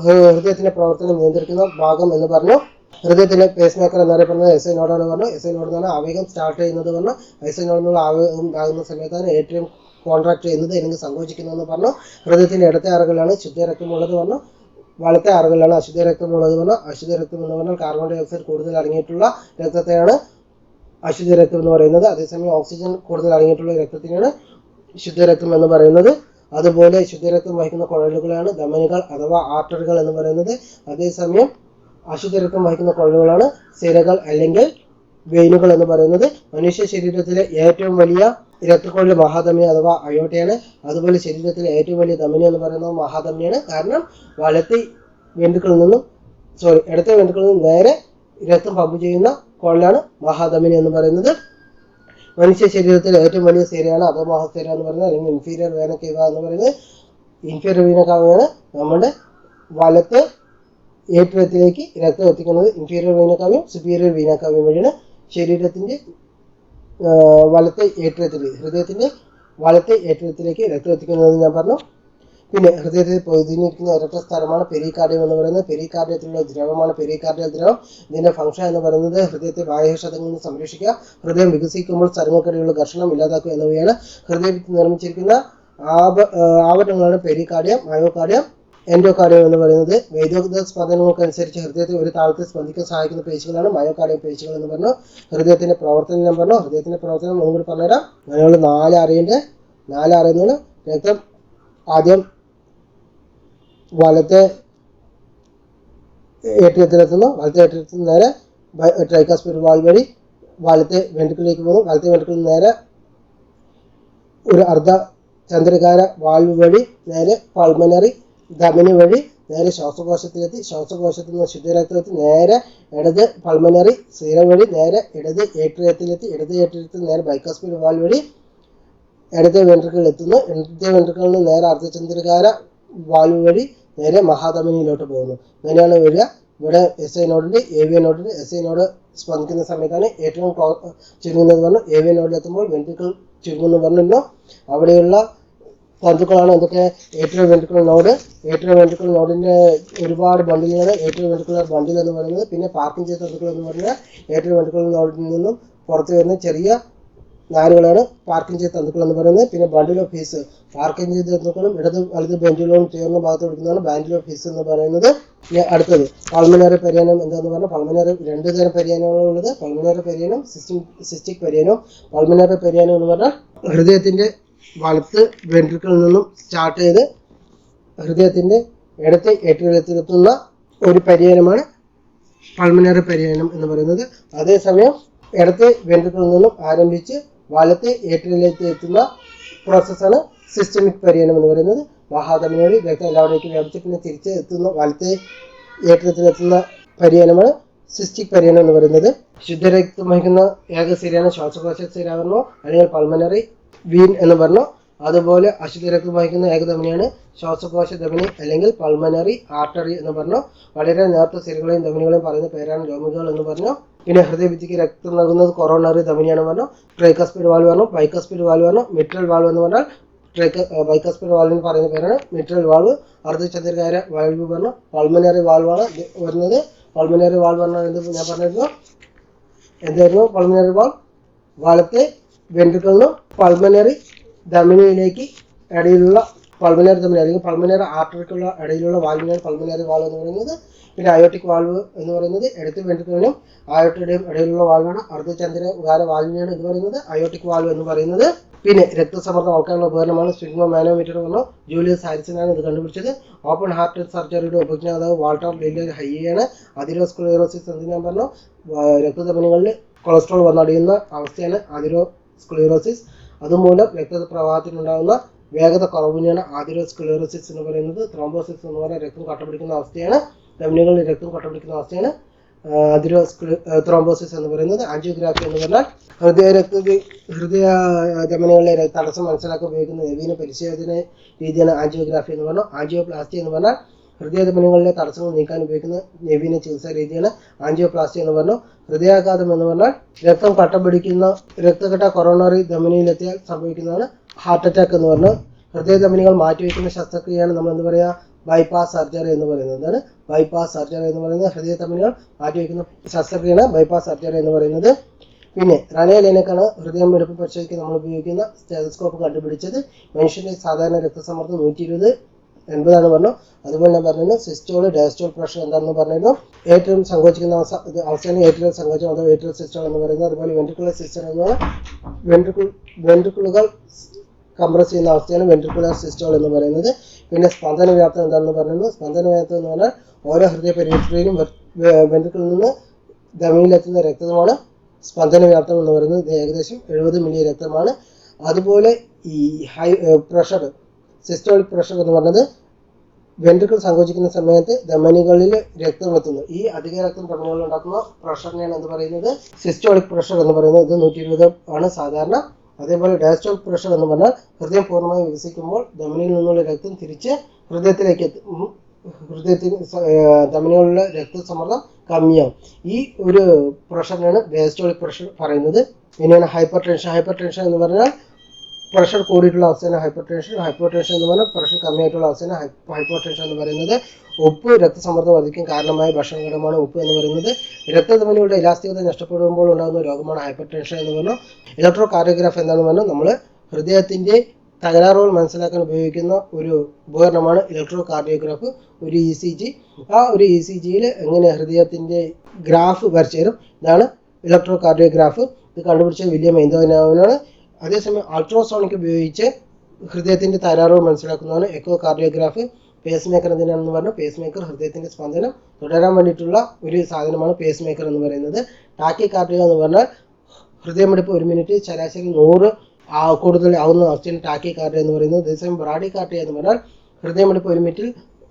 ഹൃദയത്തിന്റെ പ്രവർത്തനം നിയന്ത്രിക്കുന്ന ഭാഗം എന്ന് പറഞ്ഞു. ഹൃദയത്തിലെ പേസ് മേക്കർ എന്നറിയപ്പെടുന്നത് എസ് ഐ നോഡാണ് പറഞ്ഞു. എസ് ഐ നോഡ് എന്നാണ് ആവേഗം സ്റ്റാർട്ട് ചെയ്യുന്നത് പറഞ്ഞു. എസ് ഐ നോഡ് എന്നുള്ള ആവേഗം ആകുന്ന സമയത്താണ് ഏറ്റവും കോൺട്രാക്ട് ചെയ്യുന്നത് അല്ലെങ്കിൽ സങ്കോചിക്കുന്നതെന്ന് പറഞ്ഞു. ഹൃദയത്തിന്റെ ഇടത്തെ അറകളിലാണ് ശുദ്ധരക്തമുള്ളത് പറഞ്ഞു. വലത്തെ അറകളിലാണ് അശുദ്ധ രക്തമുള്ളത് പറഞ്ഞു. അശുദ്ധ രക്തം എന്ന് പറഞ്ഞാൽ കാർബൺ ഡൈ ഓക്സൈഡ് കൂടുതൽ അടങ്ങിയിട്ടുള്ള രക്തത്തെയാണ് അശുദ്ധ രക്തം എന്ന് പറയുന്നത്. അതേസമയം ഓക്സിജൻ കൂടുതൽ അടങ്ങിയിട്ടുള്ള രക്തത്തിനാണ് ശുദ്ധരക്തം എന്ന് പറയുന്നത്. അതുപോലെ ശുദ്ധരക്തം വഹിക്കുന്ന കുഴലുകളാണ് ധമനികൾ അഥവാ ആർട്ടറികൾ എന്ന് പറയുന്നത്. അതേസമയം അശുദ്ധരക്തം വഹിക്കുന്ന കുഴലുകളാണ് സിരകൾ അല്ലെങ്കിൽ വെയിനുകൾ എന്ന് പറയുന്നത്. മനുഷ്യ ശരീരത്തിലെ ഏറ്റവും വലിയ രക്തക്കുഴൽ മഹാധമനി അഥവാ അയോട്ടയാണ്. അതുപോലെ ശരീരത്തിലെ ഏറ്റവും വലിയ ധമനി എന്ന് പറയുന്നത് മഹാധമനിയാണ്. കാരണം ഇടത്തെ വെൻട്രിക്കിളിൽ നിന്നും നേരെ രക്തം പമ്പ് ചെയ്യുന്ന കുഴലാണ് മഹാധമനി എന്ന് പറയുന്നത്. മനുഷ്യ ശരീരത്തിലെ ഏറ്റവും വലിയ സിരയാണ് അധോമഹാസിര എന്ന് പറയുന്നത്, അല്ലെങ്കിൽ ഇൻഫീരിയർ വീന കേവ എന്ന് പറയുന്നത്. ഇൻഫീരിയർ വീന കാവയാണ് നമ്മുടെ വലത്തെ ഏറ്റുരത്തിലേക്ക് രക്തം എത്തിക്കുന്നത്. ഇൻഫീരിയർ വീനക്കാവ്യം സുപ്പീരിയർ വീനക്കാവ്യം വഴിയാണ് ശരീരത്തിന്റെ വലത്തെ ഏറ്റുരത്തിൽ, ഹൃദയത്തിന്റെ വലത്തെ ഏറ്റുരത്തിലേക്ക് രക്തം എത്തിക്കുന്നത് ഞാൻ പറഞ്ഞു. പിന്നെ ഹൃദയത്തിൽ പൊതിഞ്ഞിരിക്കുന്ന ഒരൊറ്റ സ്ഥലമാണ് പെരികാർഡിയം എന്ന് പറയുന്നത്. പെരികാർഡിയത്തിലുള്ള ദ്രവമാണ് പെരികാർഡിയൽ ദ്രവം. ഇതിന്റെ ഫംഗ്ഷൻ എന്ന് പറയുന്നത് ഹൃദയത്തെ ബാഹ്യക്ഷതങ്ങളിൽ നിന്ന് സംരക്ഷിക്കുക, ഹൃദയം വികസിക്കുമ്പോൾ സ്ഥലങ്ങൾക്കിടയിലുള്ള ഘർഷണം ഇല്ലാതാക്കുക എന്നിവയാണ്. ഹൃദയത്തിൽ നിർമ്മിച്ചിരിക്കുന്ന ആവരണങ്ങളാണ് പെരികാർഡിയം, മയോകാർഡിയം, എൻഡോകാർഡിയം എന്ന് പറയുന്നത്. വൈദ്യുത സ്പന്ദനങ്ങൾക്കനുസരിച്ച് ഹൃദയത്തെ ഒരു താളത്തിൽ സ്പന്ദിക്കാൻ സഹായിക്കുന്ന പേശികളാണ് മയോകാർഡിയം പേശികൾ എന്ന് പറഞ്ഞു. ഹൃദയത്തിന്റെ പ്രവർത്തനം ഞാൻ പറഞ്ഞു. ഹൃദയത്തിന്റെ പ്രവർത്തനം ഒന്നുകൂടി പറഞ്ഞുതരാം. അങ്ങനെയുള്ള 4 അറയിൽ രക്തം ആദ്യം വലത്തെ ഏറ്റുരത്തിലെത്തുന്നു. വലത്തെ ഏറ്റുരത്തിൽ നേരെ ട്രൈക്കാസ്പിഡ് വാൽവ് വഴി വലത്തെ വെൻട്രിക്കിളിലേക്ക് പോകുന്നു. വലത്തെ വെൻട്രിക്കിളിൽ നേരെ ഒരു അർദ്ധ ചന്ദ്രകാര വാൽവ് വഴി നേരെ പൾമനറി ധമനി വഴി നേരെ ശ്വാസകോശത്തിലെത്തി. ശ്വാസകോശത്തിൽ നിന്ന് ശുദ്ധരക്തത്തിൽ നേരെ ഇടത് പൾമനറി സിര വഴി നേരെ ഇടത് ഏറ്റുരത്തിലെത്തി. ഇടത് ഏറ്റുരത്തിൽ നേരെ ബൈക്കാസ്പിഡ് വാൽവ് വഴി ഇടത്തെ വെൻട്രിക്കിളിൽ എത്തുന്നു. ഇടത്തെ വെൻട്രിക്കിളിൽ നിന്ന് നേരെ അർദ്ധചന്ദ്രകാര വാൽവ് വഴി നേരെ മഹാധമനിയിലോട്ട് പോകുന്നു. അങ്ങനെയാണ് വരിക. ഇവിടെ എസ് ഐ നോഡിന്റെ AVN നോഡിന്റെ എസ് ഐ നോഡ് സ്പന്ദിക്കുന്ന സമയത്താണ് ഏറ്റവും ചുരുങ്ങുന്നത് പറഞ്ഞു. AVN നോഡിലെത്തുമ്പോൾ വെൻട്രിക്കിൾ ചുരുങ്ങുന്നു പറഞ്ഞിരുന്നു. അവിടെയുള്ള തന്തുക്കളാണ് എന്തൊക്കെ? Atrio ventricular node. Atrio ventricular നോഡിന്റെ ഒരുപാട് ബണ്ടിലാണ് ഏട്രിയോ വെൻട്രിക്കുലർ ബണ്ടിൽ എന്ന് പറയുന്നത്. പിന്നെ പാർക്കിംഗ് ചെയ്ത തന്തുക്കൾ എന്ന് പറഞ്ഞാൽ ഏട്രിയോ വെൻട്രിക്കുലർ നോഡിൽ നിന്നും പുറത്തു വരുന്ന ചെറിയ നാരുകളാണ് പാർക്കിംഗ് ചെയ്ത തന്തുക്കൾ എന്ന് പറയുന്നത്. പിന്നെ ബണ്ടിൽ ഓഫ് ഹീസ്, പാർക്കിംഗ് ചെയ്ത തന്തുക്കളും ഇടത് വലത് ബെൻഡുകളും ചേർന്ന ഭാഗത്ത് കൊടുക്കുന്നതാണ് ബാൻഡിൽ ഓഫ് ഹീസ് എന്ന് പറയുന്നത്. അടുത്തത് പൾമനറി പെരിയാനം എന്താന്ന് പറഞ്ഞാൽ പൾമനറി 2 തരം പെരിയാനങ്ങളുള്ളത്. പൾമനറി പെരിയാനം, സിസ്റ്റിക് പെരിയാനം. പൾമനറി പെരിയാനം എന്ന് പറഞ്ഞാൽ ഹൃദയത്തിന്റെ വലത്ത് വെൻട്രിക്കിളിൽ നിന്നും സ്റ്റാർട്ട് ചെയ്ത് ഹൃദയത്തിന്റെ ഇടത്തെ ഏട്രിയത്തിലെത്തുന്ന ഒരു പെരിയാനമാണ് പൾമനറി പെരിയാനം എന്ന് പറയുന്നത്. അതേസമയം ഇടത്തെ വെൻട്രിക്കിളിൽ നിന്നും ആരംഭിച്ച് വലത്തെ ഏട്രിയത്തിലേക്ക് എത്തുന്ന പ്രോസസ്സാണ് സിസ്റ്റമിക് പെരിയാനം എന്ന് പറയുന്നത്. മഹാധമനി വഴി രക്തം എല്ലാവരിലേക്കും വ്യാപിച്ച് പിന്നെ തിരിച്ച് എത്തുന്ന വലത്തെ ഏട്രിയത്തിലെത്തുന്ന പെരിയാനമാണ് സിസ്റ്റിക് പരിഗണന എന്ന് പറയുന്നത് ശുദ്ധരക്തം വഹിക്കുന്ന ഏക ശരിയാണ് ശ്വാസകോശ സ്ഥിരാവരണോ അല്ലെങ്കിൽ പൾമനറി വീൻ എന്ന് പറഞ്ഞു. അതുപോലെ അശുദ്ധരക്തം വഹിക്കുന്ന ഏക ധമനിയാണ് ശ്വാസകോശ ധമനി അല്ലെങ്കിൽ പൾമനറി ആർട്ടറി എന്ന് പറഞ്ഞു. വളരെ നേർത്ത സിരകളെയും ധമനികളെയും പറയുന്ന പേരാണ് ലോമികകൾ എന്ന് പറഞ്ഞു. പിന്നെ ഹൃദയഭിത്തിക്ക് രക്തം നൽകുന്നത് കൊറോണറി ധമനിയാണ് പറഞ്ഞു. ട്രൈക്കസ്പിഡ് വാൽവ് പറഞ്ഞു, ബൈക്കസ്പിഡ് വാൽവ് പറഞ്ഞു, മിട്രൽ വാൽവ് എന്ന് പറഞ്ഞാൽ ബൈക്കസ്പിഡ് വാൽവിന് പറയുന്ന പേരാണ് മിട്രൽ വാൽവ്. അർദ്ധചന്ദ്രികാര വാൽവ് പറഞ്ഞു. പൾമനറി വാൽവാണ് വരുന്നത്. പൾമനറി വാൽവ് പറഞ്ഞാൽ എന്ത് ഞാൻ പറഞ്ഞിരുന്നു, എന്തായിരുന്നു പൾമനറി വാൽവ്? വാളത്തെ വെൻട്രിക്കിളിനും പൾമനറി ധമനിയിലേക്ക് ഇടയിലുള്ള പൾമനറി ധമനി അല്ലെങ്കിൽ പൾമനറി ആർട്ടറിക്കുള്ള ഇടയിലുള്ള വാൽവിനെയാണ് പൾമനറി വാൽവ് എന്ന് പറയുന്നത്. പിന്നെ അയോട്ടിക് വാൽവ് എന്ന് പറയുന്നത് ഇടത്ത് വെൻട്രിക്കിളിനും അയോട്ടയുടെയും ഇടയിലുള്ള വാൽവാണ്. അർദ്ധചന്ദ്രകാര വാൽവിനെയാണ് എന്ന് പറയുന്നത് അയോട്ടിക് വാൽവ് എന്ന് പറയുന്നത്. പിന്നെ രക്തസമ്മർദ്ദം അളക്കാനുള്ള ഉപകരണമാണ് സ്ഫിഗ്മോ മാനോമീറ്റർ പറഞ്ഞു. ജൂലിയസ് ഹാരിസനാണ് ഇത് കണ്ടുപിടിച്ചത്. ഓപ്പൺ ഹാർട്ട് സർജറിയുടെ ഉപജ്ഞാതാവ് വാൾട്ടർ ലില്ലിയർ ഹൈയാണ്. അതിരോസ്ക്ലീറോസിസ് എന്ന് ഞാൻ പറഞ്ഞു. രക്തധമനികളിൽ കൊളസ്ട്രോൾ വന്നടിയുന്ന അവസ്ഥയാണ് അതിരോസ്ക്ലീറോസിസ്. അതുമൂലം രക്തപ്രവാഹത്തിനുണ്ടാകുന്ന വേഗത കുറവിനെയാണ് അതിരോസ്ക്ലീറോസിസ് എന്ന് പറയുന്നത്. ത്രോംബോസിസ് എന്ന് പറയുന്ന രക്തം കട്ടപിടിക്കുന്ന അവസ്ഥയാണ്, ധമനികളിൽ രക്തം കട്ടപിടിക്കുന്ന അവസ്ഥയാണ് ത്രോംബോസിസ് എന്ന് പറയുന്നത്. ആൻജിയോഗ്രാഫി എന്ന് പറഞ്ഞാൽ ഹൃദയ ധമനികളിലെ തടസ്സം മനസ്സിലാക്കാൻ ഉപയോഗിക്കുന്ന നവീന പരിശോധന രീതിയാണ് ആൻജിയോഗ്രാഫി എന്ന് പറഞ്ഞു. ആൻജിയോപ്ലാസ്റ്റി എന്ന് പറഞ്ഞാൽ ഹൃദയധമനികളിലെ തടസ്സങ്ങൾ നീക്കാൻ ഉപയോഗിക്കുന്ന നവീന ചികിത്സാ രീതിയാണ് ആൻജിയോപ്ലാസ്റ്റി എന്ന് പറഞ്ഞു. ഹൃദയാഘാതം എന്ന് പറഞ്ഞാൽ രക്തം കട്ടപിടിക്കുന്ന രക്തകട്ട കൊറോണറി ധമനിയിലെത്തിയാൽ സംഭവിക്കുന്നതാണ് ഹാർട്ട് അറ്റാക്ക് എന്ന് പറഞ്ഞു. ഹൃദയധമനികൾ മാറ്റിവെക്കുന്ന ശസ്ത്രക്രിയയാണ് നമ്മൾ എന്ത് പറയുക, ബൈപ്പാസ് സർജറി എന്ന് പറയുന്നത്. ബൈപ്പാസ് സർജറി എന്ന് പറയുന്നത് ഹൃദയധമനികൾ മാറ്റിവെക്കുന്ന ശസ്ത്രക്രിയയാണ് ബൈപ്പാസ് സർജറി എന്ന് പറയുന്നത്. പിന്നെ റനേ ലെനക്കാണ് ഹൃദയം എടുപ്പ് പരിശോധിക്കാൻ നമ്മൾ ഉപയോഗിക്കുന്ന സ്റ്റെതസ്കോപ്പ് കണ്ടുപിടിച്ചത്. മനുഷ്യന്റെ സാധാരണ രക്തസമ്മർദ്ദം 120/80 പറഞ്ഞു. അതുപോലെ ഞാൻ പറഞ്ഞു സിസ്റ്റോൾ ഡയസ്റ്റോൾ പ്രഷർ എന്താണെന്ന് പറഞ്ഞിരുന്നു. ഏറ്റവും സങ്കോചിക്കുന്ന അവസ്ഥയാണ് ഏട്രിയൽ സങ്കോചം അഥവാ ഏട്രിയൽ സിസ്റ്റോൾ എന്ന് പറയുന്നത്. അതുപോലെ വെൻട്രിക്കുലർ സിസ്റ്റം എന്ന് പറഞ്ഞാൽ വെൻട്രിക്കിളുകൾ കംപ്രസ് ചെയ്യുന്ന അവസ്ഥയാണ് വെൻട്രിക്കുലർ സിസ്റ്റോൾ എന്ന് പറയുന്നത്. പിന്നെ സ്പന്ദന വ്യാപ്തം എന്താണെന്ന് പറയുന്നത്. സ്പന്ദന വ്യാപ്തം എന്ന് പറഞ്ഞാൽ ഓരോ ഹൃദയ പരിവർത്തനയിലും വെൻട്രിക്കിളിൽ നിന്ന് ധമനിയിലെത്തുന്ന രക്തമാണ് സ്പന്ദന വ്യാപ്തം എന്ന് പറയുന്നത്. ഇത് ഏകദേശം 70 മില്ലി രക്തമാണ്. അതുപോലെ ഈ ഹൈ പ്രഷർ സിസ്റ്റോളിക് പ്രഷർ എന്ന് പറയുന്നത് വെൻട്രിക്കിൾ സങ്കോചിക്കുന്ന സമയത്ത് ധമനികളിൽ രക്തം എത്തുന്നു. ഈ അധിക രക്തം ധമനികളിൽ ഉണ്ടാക്കുന്ന പ്രഷറിനെയാണ് എന്ന് പറയുന്നത് സിസ്റ്റോളിക് പ്രഷർ എന്ന് പറയുന്നത്. ഇത് 120 ആണ് സാധാരണ. അതേപോലെ ഡയസ്റ്റോളിക് പ്രഷർ എന്ന് പറഞ്ഞാൽ ഹൃദയം പൂർണ്ണമായി വികസിക്കുമ്പോൾ ധമനിയിൽ നിന്നുള്ള രക്തം തിരിച്ച് ഹൃദയത്തിലേക്ക് എത്തും. ഹൃദയത്തിന് ധമനികളിലെ രക്തസമ്മർദ്ദം കമ്മിയാവും. ഈ ഒരു പ്രഷറിനാണ് ഡയസ്റ്റോളിക് പ്രഷർ പറയുന്നത്. പിന്നെയാണ് ഹൈപ്പർ ടെൻഷൻ. ഹൈപ്പർ ടെൻഷൻ എന്ന് പറഞ്ഞാൽ പ്രഷർ കൂടിയിട്ടുള്ള അവസ്ഥയാണ് ഹൈപ്പർ ടെൻഷൻ. ഹൈപ്പർ ടെൻഷൻ എന്ന് പറഞ്ഞാൽ പ്രഷർ കമ്മിയായിട്ടുള്ള അവസ്ഥയാണ് ഹൈപ്പർ ടെൻഷൻ എന്ന് പറയുന്നത്. ഉപ്പ് രക്തസമ്മർദ്ദം വർദ്ധിക്കാൻ കാരണമായ ഭക്ഷണഘടകമാണ് ഉപ്പ് എന്ന് പറയുന്നത്. രക്തധമനികളുടെ ഇലാസ്തികത നഷ്ടപ്പെടുമ്പോൾ ഉണ്ടാകുന്ന രോഗമാണ് ഹൈപ്പർ ടെൻഷൻ എന്ന് പറഞ്ഞു. ഇലക്ട്രോ കാർഡിയോഗ്രാഫ് എന്താണെന്ന് പറഞ്ഞാൽ നമ്മൾ ഹൃദയത്തിന്റെ തകരാറുകൾ മനസ്സിലാക്കാൻ ഉപയോഗിക്കുന്ന ഒരു ഉപകരണമാണ് ഇലക്ട്രോ കാർഡിയോഗ്രാഫ്, ഒരു ECG. ആ ഒരു ECGയിൽ എങ്ങനെ ഹൃദയത്തിന്റെ ഗ്രാഫ് വരച്ചു തരും. ഇതാണ് ഇലക്ട്രോ കാർഡിയോഗ്രാഫ്. ഇത് കണ്ടുപിടിച്ചത് വില്യം എന്തോനാണ്. അതേസമയം അൾട്രാസോണിക് ഉപയോഗിച്ച് ഹൃദയത്തിന്റെ തകരാറുകൾ മനസ്സിലാക്കുന്നതാണ് എക്കോ കാർഡിയോഗ്രാഫ്. പേസ് മേക്കർ എന്തിനാണെന്ന് പറഞ്ഞു. പേസ് മേക്കർ ഹൃദയത്തിന്റെ സ്പന്ദനം തുടരാൻ വേണ്ടിയിട്ടുള്ള ഒരു സാധനമാണ് പേസ് മേക്കർ എന്ന് പറയുന്നത്. ടാക്കി കാർഡിയോ എന്ന് പറഞ്ഞാൽ ഹൃദയമിടിപ്പ് 1 മിനിറ്റ് ശരാശരി 100 കൂടുതൽ ആവുന്ന അവസ്ഥയാണ് ടാക്കി കാർഡിയോ എന്ന് പറയുന്നത്. അതേസമയം ബ്രാഡി കാർഡിയോ എന്ന് പറഞ്ഞാൽ ഹൃദയമിടിപ്പ് 1 മിനിറ്റിൽ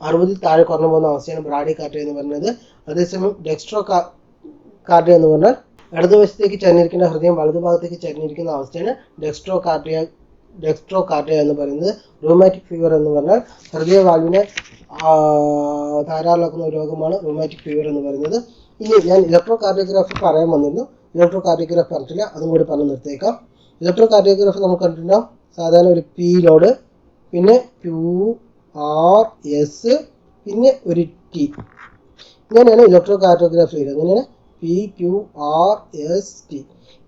60 താഴെ കുറഞ്ഞു പോകുന്ന അവസ്ഥയാണ് ബ്രാഡി കാർഡിയോ എന്ന് പറയുന്നത്. അതേസമയം ഡെക്സ്ട്രോ കാർഡിയോ എന്ന് പറഞ്ഞാൽ ഇടതുവശത്തേക്ക് ചരിഞ്ഞിരിക്കുന്ന ഹൃദയം വലതുഭാഗത്തേക്ക് ചരിഞ്ഞിരിക്കുന്ന അവസ്ഥയാണ് ഡെക്സ്ട്രോ കാർഡിയോ എന്ന് പറയുന്നത്. റൂമാറ്റിക് ഫീവർ എന്ന് പറഞ്ഞാൽ ഹൃദയവാൽവിനെ ധാരാളമാക്കുന്ന ഒരു രോഗമാണ് റൂമാറ്റിക് ഫീവർ എന്ന് പറയുന്നത്. ഇനി ഞാൻ ഇലക്ട്രോ കാർഡിയോഗ്രാഫി പറയാൻ വന്നിരുന്നു. ഇലക്ട്രോ കാർഡിയോഗ്രാഫി പറഞ്ഞിട്ടില്ല, അതും കൂടി പറഞ്ഞ് നിർത്തിയേക്കാം. ഇലക്ട്രോ കാർഡിയോഗ്രാഫി നമുക്ക് കണ്ടിട്ടുണ്ടാവും സാധാരണ ഒരു P നോഡ്, പിന്നെ QRS, പിന്നെ ഒരു T. ഇങ്ങനെയാണ് ഇലക്ട്രോ കാർഡിയോഗ്രാഫി വരിക. ഇങ്ങനെയാണ് PQRST.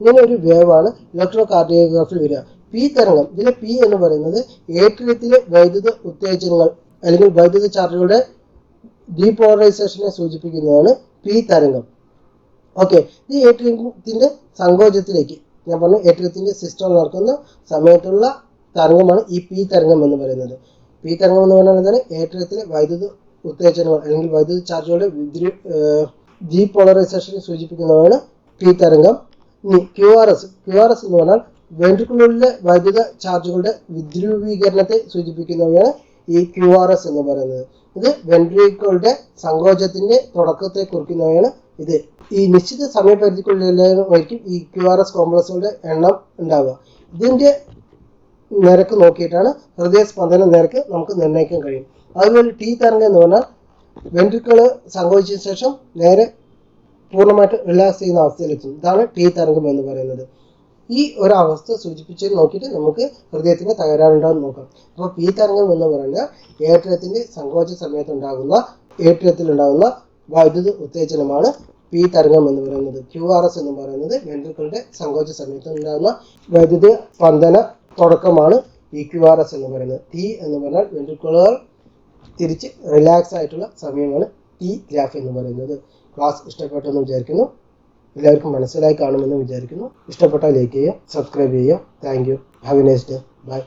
ഇങ്ങനെ ഒരു വേവാണ് ഇലക്ട്രോ കാർഡിയോഗ്രാഫിൽ വരിക. P തരംഗം. ഇതിലെ P എന്ന് പറയുന്നത് ഏട്രിയത്തിലെ വൈദ്യുത ഉത്തേജനങ്ങൾ അല്ലെങ്കിൽ വൈദ്യുത ചാർജുകളുടെ ഡീപോളറൈസേഷനെ സൂചിപ്പിക്കുന്നതാണ് P തരംഗം. ഓക്കെ, ഈ ഏട്രിയത്തിന്റെ സങ്കോചത്തിലേക്ക് ഞാൻ പറഞ്ഞു ഏട്രിയത്തിന്റെ സിസ്റ്റം നടക്കുന്ന സമയത്തുള്ള തരംഗമാണ് ഈ P തരംഗം എന്ന് പറയുന്നത്. P തരംഗം എന്ന് പറഞ്ഞാൽ എന്താണ്? ഏട്രിയത്തിലെ വൈദ്യുത ഉത്തേജനങ്ങൾ അല്ലെങ്കിൽ വൈദ്യുത ചാർജുകളുടെ ഡീപോളറൈസേഷനെ സൂചിപ്പിക്കുന്നതാണ് P തരംഗം. ഇനി QRS എന്ന് പറഞ്ഞാൽ വെൻട്രിക്കിളിലെ വൈദ്യുത ചാർജുകളുടെ വിദ്രുവീകരണത്തെ സൂചിപ്പിക്കുന്നവയാണ് ഈ QRS എന്ന് പറയുന്നത്. ഇത് വെൻട്രിക്കിളുടെ സങ്കോചത്തിന്റെ തുടക്കത്തെ കുറിക്കുന്നവയാണ് ഇത് ഈ നിശ്ചിത സമയപരിധിക്കുള്ളിലായിരിക്കും ഈ QRS കോംപ്ലക്സുകളുടെ എണ്ണം ഉണ്ടാവുക. ഇതിൻ്റെ നിരക്ക് നോക്കിയിട്ടാണ് ഹൃദയസ്പന്ദന നിരക്ക് നമുക്ക് നിർണ്ണയിക്കാൻ കഴിയും. അതുപോലെ ടി തരംഗം എന്ന് പറഞ്ഞാൽ വെൻട്രിക്കിൾ സങ്കോചിച്ചതിന് ശേഷം നേരെ പൂർണ്ണമായിട്ട് റിലാക്സ് ചെയ്യുന്ന അവസ്ഥയിലെത്തും. ഇതാണ് ടി തരംഗം എന്ന് പറയുന്നത്. ഈ ഒരു അവസ്ഥ സൂചിപ്പിച്ച് നോക്കിയിട്ട് നമുക്ക് ഹൃദയത്തിന് തകരാറുണ്ടാകുന്ന നോക്കാം. അപ്പോൾ പി തരംഗം എന്ന് പറഞ്ഞാൽ ഏട്രിയത്തിൻ്റെ സങ്കോച സമയത്തുണ്ടാകുന്ന ഏട്രിയത്തിലുണ്ടാകുന്ന വൈദ്യുത ഉത്തേജനമാണ് പി തരംഗം എന്ന് പറയുന്നത്. QRS എന്ന് പറയുന്നത് വെൻട്രിക്കിളുടെ സങ്കോച സമയത്ത് ഉണ്ടാകുന്ന വൈദ്യുത സ്പന്ദന തുടക്കമാണ് ഈ QRS എന്ന് പറയുന്നത്. ടി എന്ന് പറഞ്ഞാൽ വെൻട്രിക്കുളുകൾ തിരിച്ച് റിലാക്സ് ആയിട്ടുള്ള സമയമാണ് ടി ഗ്രാഫ് എന്ന് പറയുന്നത്. ക്ലാസ് ഇഷ്ടപ്പെട്ടെന്ന് വിചാരിക്കുന്നു. എല്ലാവർക്കും മനസ്സിലായി കാണുമെന്ന് വിചാരിക്കുന്നു. ഇഷ്ടപ്പെട്ടാൽ ലൈക്ക് ചെയ്യുക, സബ്സ്ക്രൈബ് ചെയ്യുക. Thank you. Have a nice day. By.